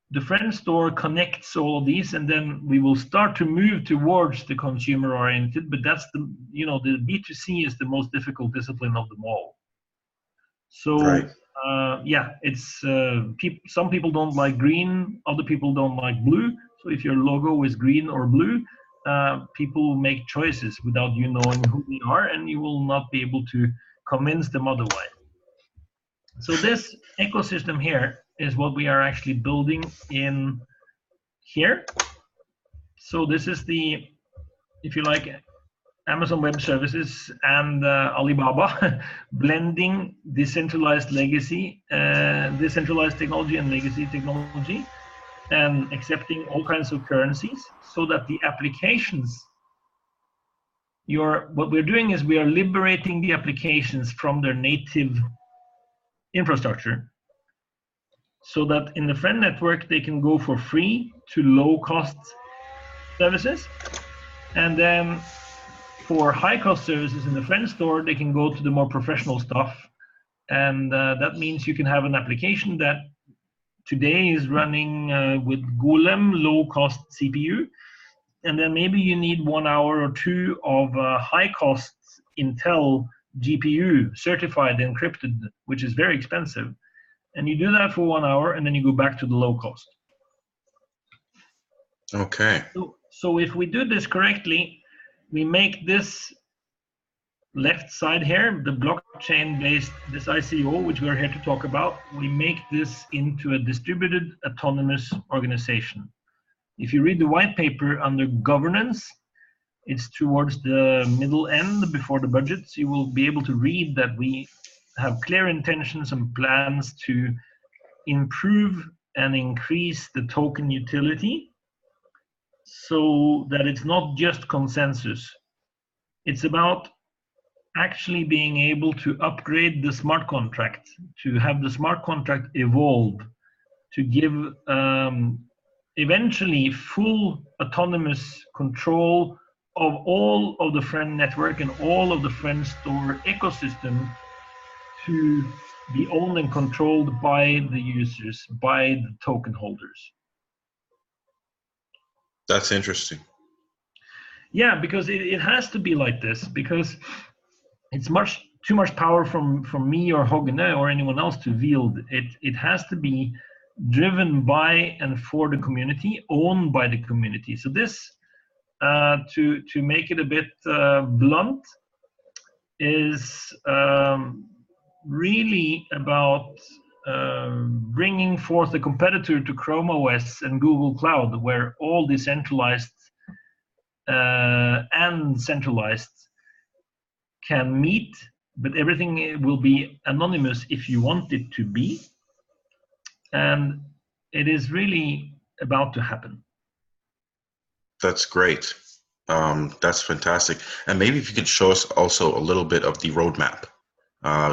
the friend store connects all of these, and then we will start to move towards the consumer-oriented. But that's the the B2C is the most difficult discipline of them all. So right. Yeah, it's some people don't like green, other people don't like blue. So if your logo is green or blue, people will make choices without you knowing who they are, and you will not be able to convince them otherwise. So this ecosystem here is what we are actually building in here. So this is the, if you like, Amazon Web Services and Alibaba blending decentralized legacy, decentralized technology and legacy technology, and accepting all kinds of currencies, so that the applications, what we're doing is we are liberating the applications from their native infrastructure, so that in the friend network they can go for free to low cost services, and then for high cost services in the friend store they can go to the more professional stuff. And that means you can have an application that today is running with Golem low cost CPU, and then maybe you need 1 hour or 2 of high cost Intel GPU, certified encrypted, which is very expensive. And you do that for 1 hour, and then you go back to the low cost. Okay. So if we do this correctly, we make this left side here, the blockchain-based, this ICO, which we're here to talk about, we make this into a distributed autonomous organization. If you read the white paper under governance, it's towards the middle end before the budgets, you will be able to read that we have clear intentions and plans to improve and increase the token utility, so that it's not just consensus. It's about actually being able to upgrade the smart contract, to have the smart contract evolve, to give eventually full autonomous control of all of the friend network and all of the friend store ecosystem to be owned and controlled by the users, by the token holders. That's interesting. Yeah, because it has to be like this, because it's too much power from me or Hogne or anyone else to wield. It has to be driven by and for the community, owned by the community. So this, to make it a bit blunt, is really about bringing forth a competitor to Chrome OS and Google Cloud, where all decentralized and centralized can meet, but everything will be anonymous if you want it to be. And it is really about to happen. That's great. That's fantastic. And maybe if you could show us also a little bit of the roadmap,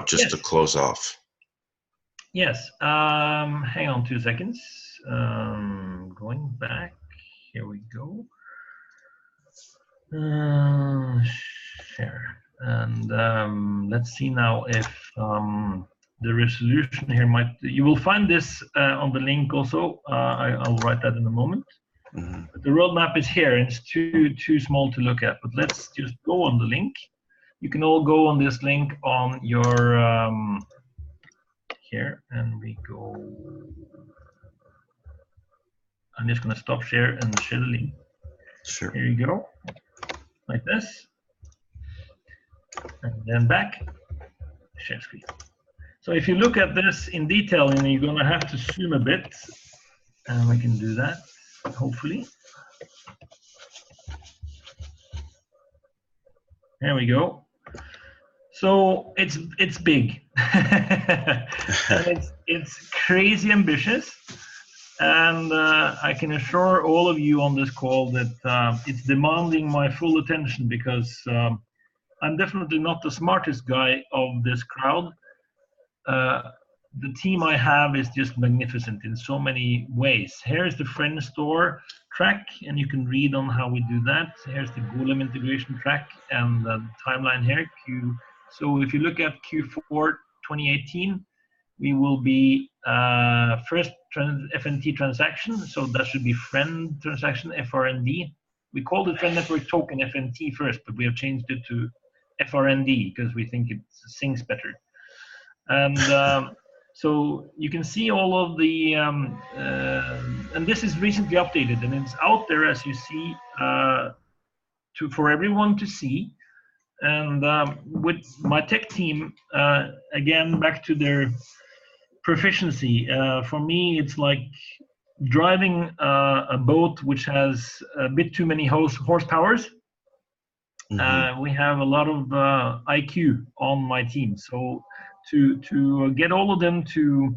just to close off. Yes. Hang on 2 seconds. Going back. Here we go. Share. And let's see now if the resolution here might. You will find this on the link also. I'll write that in a moment. Mm-hmm. But the roadmap is here. It's too small to look at. But let's just go on the link. You can all go on this link on your here, and we go. I'm just going to stop share and share the link. Sure. Here you go, like this, and then back, share screen. So if you look at this in detail, and you're going to have to zoom a bit, and we can do that, hopefully. There we go. So it's big, and it's crazy ambitious. And I can assure all of you on this call that it's demanding my full attention, because I'm definitely not the smartest guy of this crowd. The team I have is just magnificent in so many ways. Here's the Friend Store track, and you can read on how we do that. Here's the Golem integration track and the timeline here. So if you look at Q4 2018, we will be first FNT transaction, so that should be friend transaction, FRND. We called it Friend Network Token FNT first, but we have changed it to FRND because we think it syncs better. And so you can see all of the, and this is recently updated, and it's out there, as you see, for everyone to see. And with my tech team, again, back to their proficiency. For me, it's like driving a boat which has a bit too many horsepowers. Mm-hmm. We have a lot of IQ on my team, so to get all of them to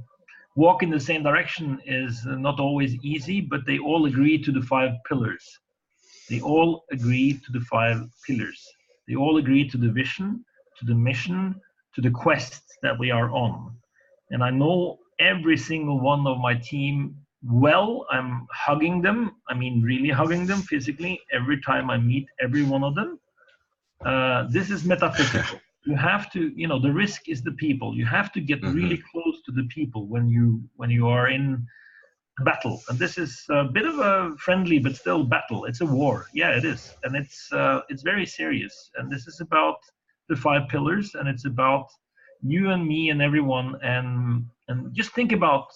walk in the same direction is not always easy, but they all agree to the 5 pillars. They all agree to the 5 pillars. They all agree to the vision, to the mission, to the quest that we are on. And I know every single one of my team well. I'm hugging them. I mean, really hugging them physically every time I meet every one of them. This is metaphysical. You have to, the risk is the people. You have to get really close to the people when you are in battle. And this is a bit of a friendly but still battle. It's a war. Yeah, it is. And it's very serious. And this is about the 5 pillars, and it's about you and me and everyone. And just think about,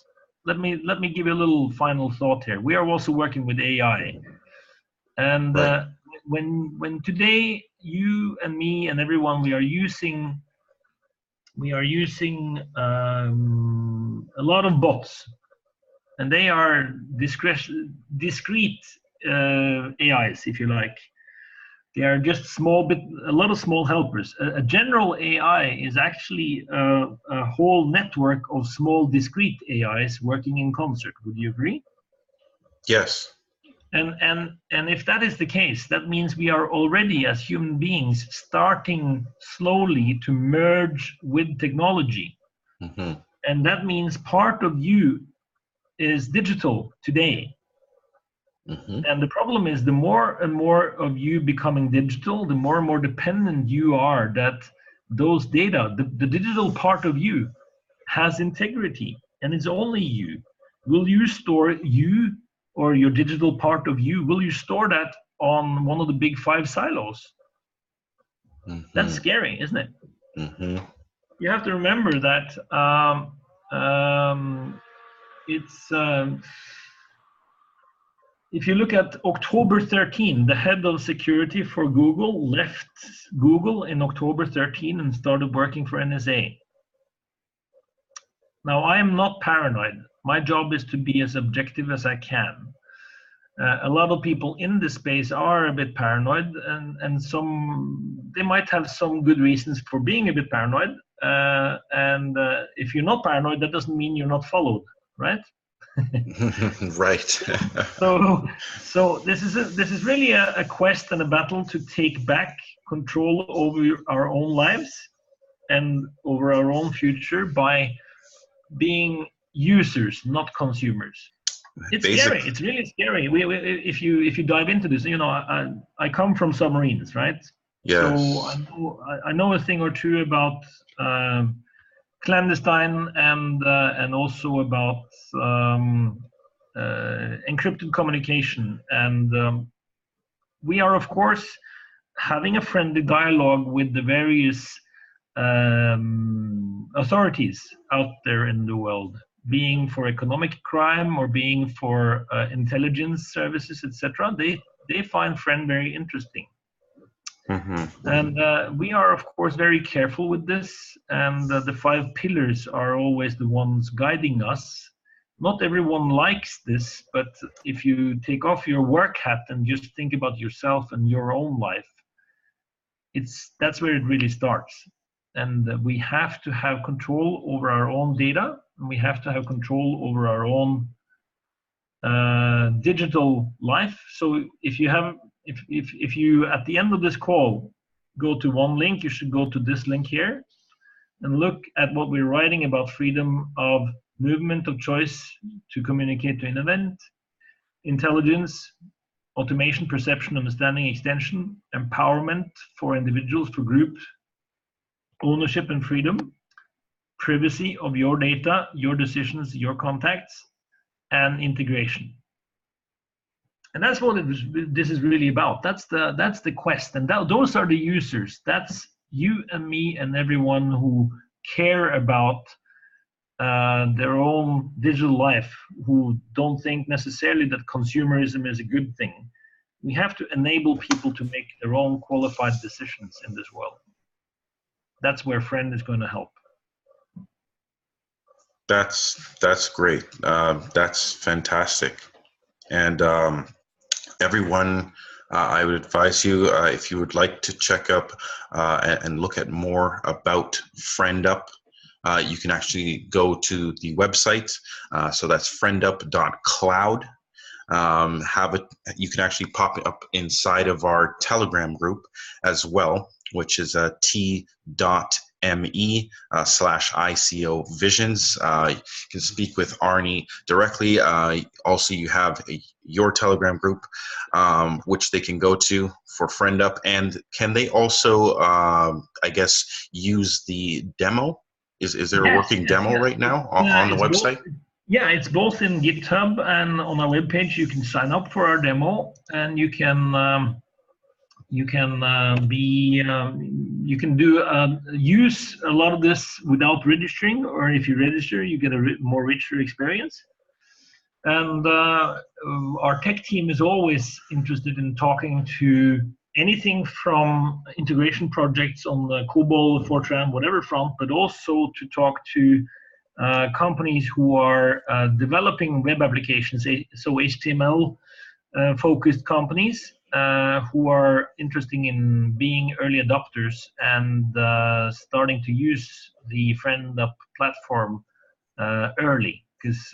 let me give you a little final thought here. We are also working with AI. And right. When today you and me and everyone, we are using a lot of bots, and they are discrete AIs, if you like. They are just a lot of small helpers. A general AI is actually a whole network of small discrete AIs working in concert. Would you agree? Yes. And if that is the case, that means we are already, as human beings, starting slowly to merge with technology. Mm-hmm. And that means part of you is digital today. Mm-hmm. And the problem is, the more and more of you becoming digital, the more and more dependent you are that those data, the digital part of you, has integrity, and it's only you. Will you store you, or your digital part of you, will you store that on one of the big 5 silos? Mm-hmm. That's scary, isn't it? Mm-hmm. You have to remember that it's if you look at October 13, the head of security for Google left Google in October 13 and started working for NSA. Now, I am not paranoid. My job is to be as objective as I can. A lot of people in this space are a bit paranoid, and they might have some good reasons for being a bit paranoid. If you're not paranoid, that doesn't mean you're not followed, right? Right. so this is really a quest and a battle to take back control over our own lives and over our own future by being users, not consumers. It's scary. It's really scary. If you dive into this, you know, I come from submarines, right? Yes. So I know a thing or two about clandestine and also about encrypted communication. And we are, of course, having a friendly dialogue with the various authorities out there in the world, being for economic crime or being for intelligence services, etc. They find Friend very interesting. Mm-hmm. And we are, of course, very careful with this. And the 5 pillars are always the ones guiding us. Not everyone likes this, but if you take off your work hat and just think about yourself and your own life, that's where it really starts. And we have to have control over our own data, and we have to have control over our own digital life. So if you at the end of this call go to one link, you should go to this link here and look at what we're writing about freedom of movement, of choice to communicate to an event, intelligence, automation, perception, understanding, extension, empowerment for individuals, for groups, ownership and freedom, privacy of your data, your decisions, your contacts, and integration. And that's what this is really about. That's the quest, and those are the users. That's you and me and everyone who care about their own digital life, who don't think necessarily that consumerism is a good thing. We have to enable people to make their own qualified decisions in this world. That's where Friend is going to help. That's great. That's fantastic. And everyone, I would advise you, if you would like to check up and look at more about FriendUP, you can actually go to the website. So that's friendup.cloud. You can actually pop it up inside of our Telegram group as well, which is t.me/ICOVISIONS. You can speak with Arne directly. Also, you have your Telegram group, which they can go to for FriendUP. And can they also, I guess, use the demo? Is there a working demo right now on the website? It's both in GitHub and on our webpage. You can sign up for our demo, and you can use a lot of this without registering, or if you register, you get a more richer experience. And our tech team is always interested in talking to anything from integration projects on the COBOL, Fortran, whatever front, but also to talk to companies who are developing web applications, so HTML focused companies who are interested in being early adopters and starting to use the FriendUP platform early. Because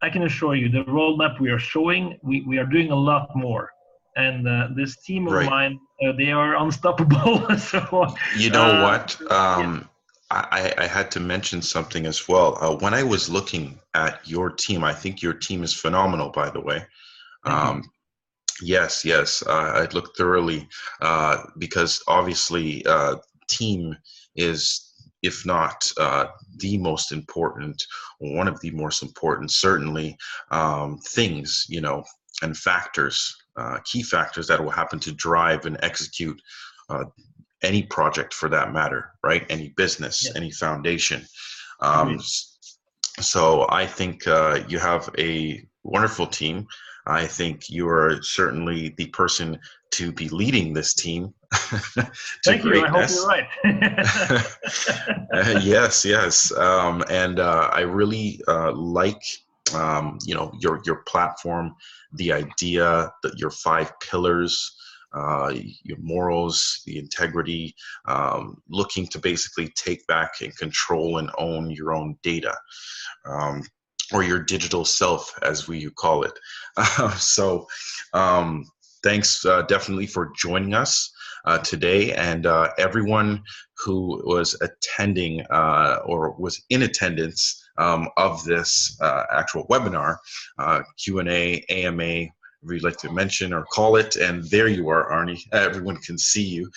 I can assure you, the roadmap we are showing, we are doing a lot more. And this team of mine, they are unstoppable. So you know what? I had to mention something as well. When I was looking at your team, I think your team is phenomenal, by the way. Yes. I looked thoroughly because obviously team is, if not the most important, one of the most important, certainly, things, you know, and factors, key factors that will happen to drive and execute any project for that matter, right? Any business, any foundation. So I think you have a wonderful team. I think you are certainly the person to be leading this team to Thank you. I hope you're greatness. right. Yes, yes, and I really like your platform, the idea that your 5 pillars, your morals, the integrity, looking to basically take back and control and own your own data, um, or your digital self, as we call it. So, thanks definitely for joining us today, and everyone who was attending or was in attendance of this actual webinar, Q&A, AMA, if you'd like to mention or call it. And there you are, Arne. Everyone can see you.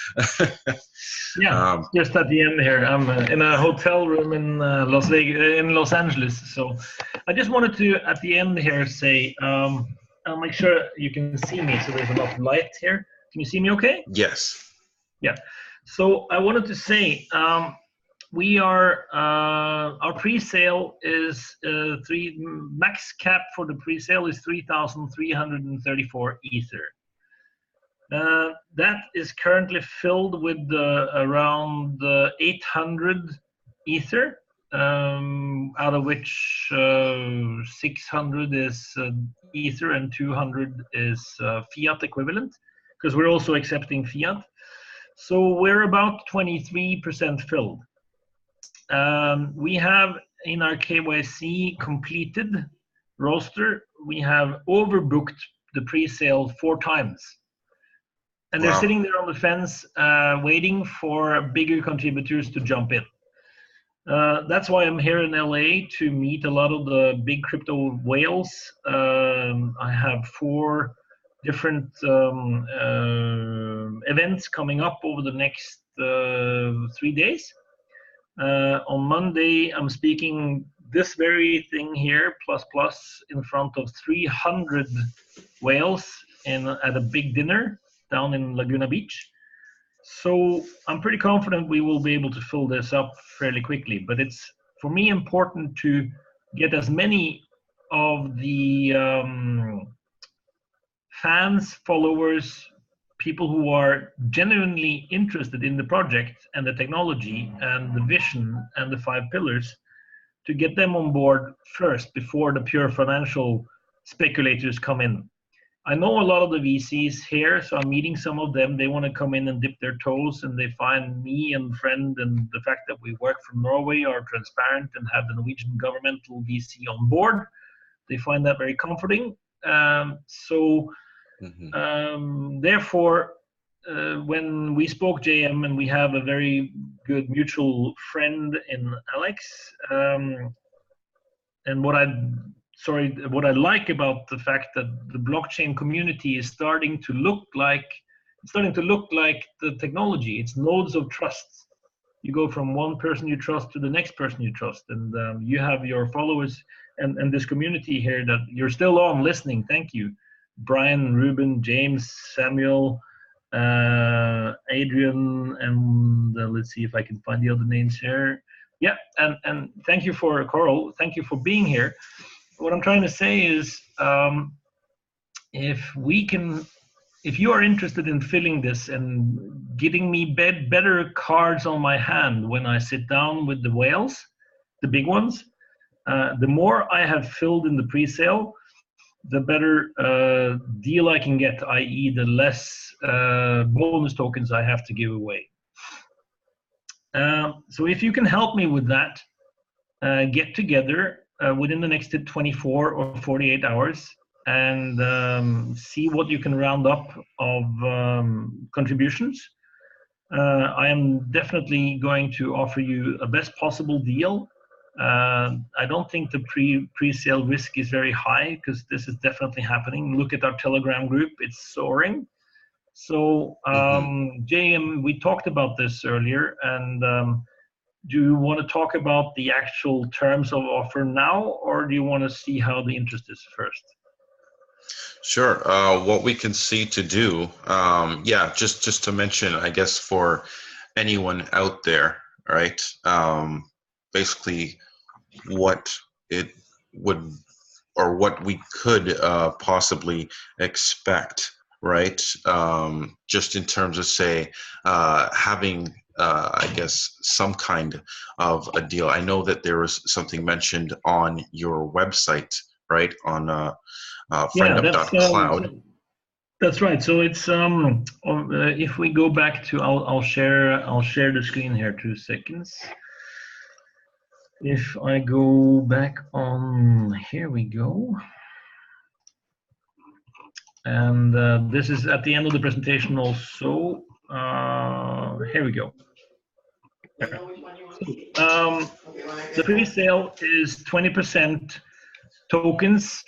Yeah, just at the end here, I'm in a hotel room in Los Angeles. So I just wanted to, at the end here, say, I'll make sure you can see me. So there's enough light here. Can you see me okay? Yes. Yeah. So I wanted to say, we are, our pre-sale is max cap for the pre-sale is 3,334 Ether. That is currently filled with around 800 Ether, out of which 600 is Ether and 200 is fiat equivalent, because we're also accepting fiat. So we're about 23% filled. We have in our KYC completed roster, we have overbooked the pre-sale 4 times. And they're sitting there on the fence, waiting for bigger contributors to jump in. That's why I'm here in LA to meet a lot of the big crypto whales. I have 4 different events coming up over the next 3 days. On Monday, I'm speaking this very thing here, plus, in front of 300 whales at a big dinner down in Laguna Beach. So I'm pretty confident we will be able to fill this up fairly quickly. But it's, for me, important to get as many of the fans, followers, people who are genuinely interested in the project and the technology and the vision and the 5 pillars, to get them on board first before the pure financial speculators come in. I know a lot of the VCs here, so I'm meeting some of them. They want to come in and dip their toes, and they find me and Friend and the fact that we work from Norway are transparent and have the Norwegian governmental VC on board. They find that very comforting. Therefore, when we spoke, JM, and we have a very good mutual friend in Alex, and what I like about the fact that the blockchain community is starting to look like the technology. It's nodes of trust. You go from one person you trust to the next person you trust, and you have your followers and this community here that you're still on listening. Thank you, Brian, Ruben, James, Samuel, Adrian, and let's see if I can find the other names here. Yeah, and thank you for Coral. Thank you for being here. What I'm trying to say is, if you are interested in filling this and getting me better cards on my hand when I sit down with the whales, the big ones, the more I have filled in the pre-sale, the better deal I can get, i.e. the less bonus tokens I have to give away. So if you can help me with that, get together within the next 24 or 48 hours and see what you can round up of contributions. I am definitely going to offer you a best possible deal. I don't think the pre-sale risk is very high because this is definitely happening. Look at our Telegram group, it's soaring. So JM, we talked about this earlier, and do you want to talk about the actual terms of offer now, or do you want to see how the interest is first? Sure. What we can see to do, yeah, just to mention, I guess, for anyone out there, right? Basically, what it would, or what we could possibly expect, right? Just in terms of, say, having, I guess, some kind of a deal. I know that there was something mentioned on your website, right? On FriendUP.cloud. That's right. So it's if we go back to, I'll share the screen here, 2 seconds. If I go back on, here we go. And this is at the end of the presentation also. Here we go. The pre-sale is 20% tokens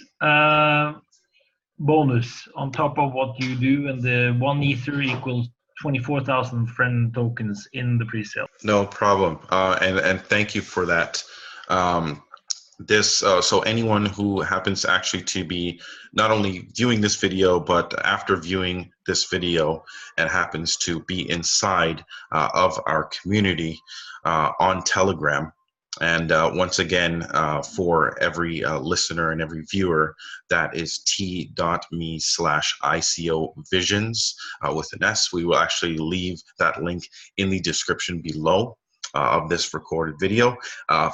bonus on top of what you do, and the 1 Ether equals 24,000 friend tokens in the pre-sale. No problem, and thank you for that. So anyone who happens actually to be not only viewing this video, but after viewing this video and happens to be inside of our community on Telegram. And once again, for every listener and every viewer, that is t.me/ICOVisions with an S. We will actually leave that link in the description below of this recorded video.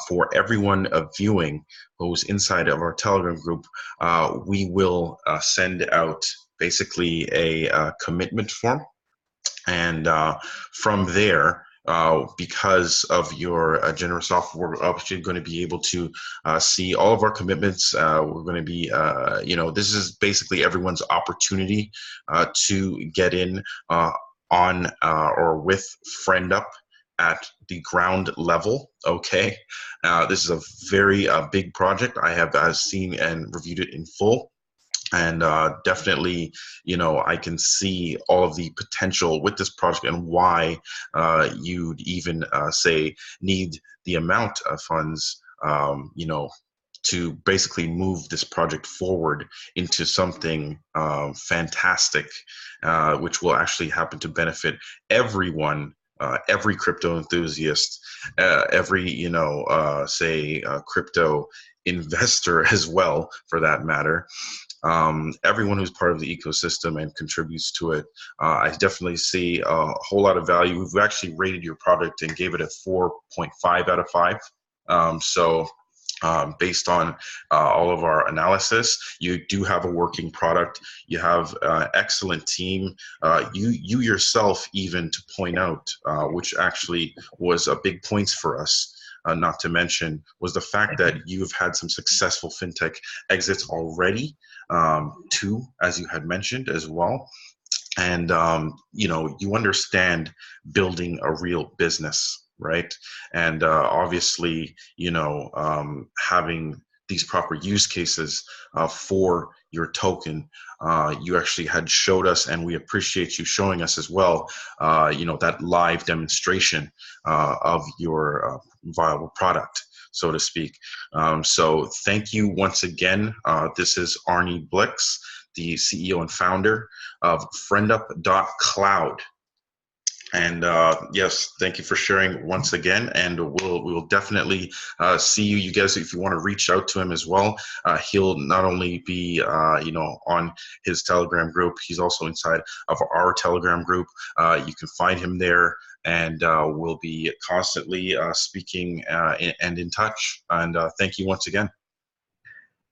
For everyone viewing who's inside of our Telegram group, we will send out basically a commitment form. And from there, because of your generous offer, we're actually going to be able to see all of our commitments. We're going to be, this is basically everyone's opportunity to get in on or with FriendUP at the ground level. Okay, this is a very big project. I have seen and reviewed it in full. And definitely, I can see all of the potential with this project and why you'd even say need the amount of funds, to basically move this project forward into something fantastic, which will actually happen to benefit everyone. Every crypto enthusiast, every, crypto investor as well, for that matter. Everyone who's part of the ecosystem and contributes to it. I definitely see a whole lot of value. We've actually rated your product and gave it a 4.5 out of 5. Based on all of our analysis, you do have a working product. You have an excellent team. You yourself, even to point out, which actually was a big points for us, not to mention, was the fact that you've had some successful fintech exits already, 2, as you had mentioned as well. And, you understand building a real business, right? And obviously, having these proper use cases for your token, you actually had showed us, and we appreciate you showing us as well, that live demonstration of your viable product, so to speak. So thank you once again. This is Arne Blix, the CEO and founder of FriendUP.cloud. And yes, thank you for sharing once again. And we will definitely see you. You guys, if you want to reach out to him as well, he'll not only be on his Telegram group, he's also inside of our Telegram group. You can find him there, and we'll be constantly speaking and in touch. And thank you once again.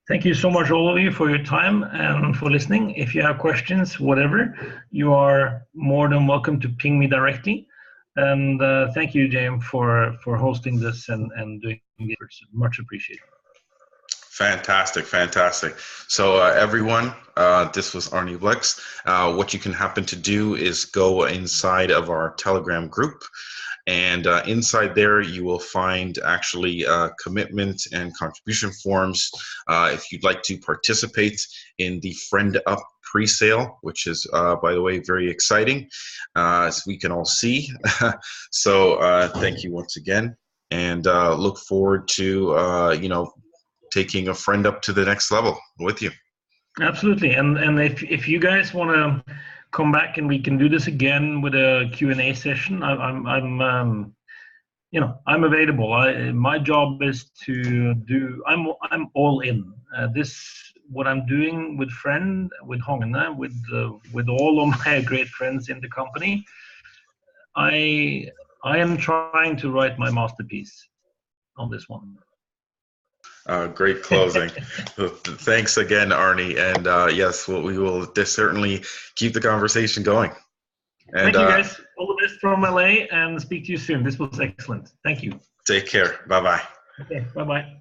Thank you so much, all of you, for your time and for listening. If you have questions, whatever, you are more than welcome to ping me directly. And thank you, James, for hosting this and doing it. Much appreciated. Fantastic, fantastic. So everyone, this was Arne Blix. What you can happen to do is go inside of our Telegram group. And inside there, you will find actually commitment and contribution forms if you'd like to participate in the FriendUP pre-sale, which is, by the way, very exciting, as we can all see. So thank you once again, and look forward to taking a FriendUP to the next level with you. Absolutely, and if you guys want to come back and we can do this again with a Q&A session, you know, I'm available. My job is to do. I'm all in. What I'm doing with with Arne, with all of my great friends in the company. I am trying to write my masterpiece on this one. Great closing. Thanks again, Arne. And yes, we will certainly keep the conversation going. And, thank you, guys. All the best from LA, and speak to you soon. This was excellent. Thank you. Take care. Bye-bye. Okay, bye-bye.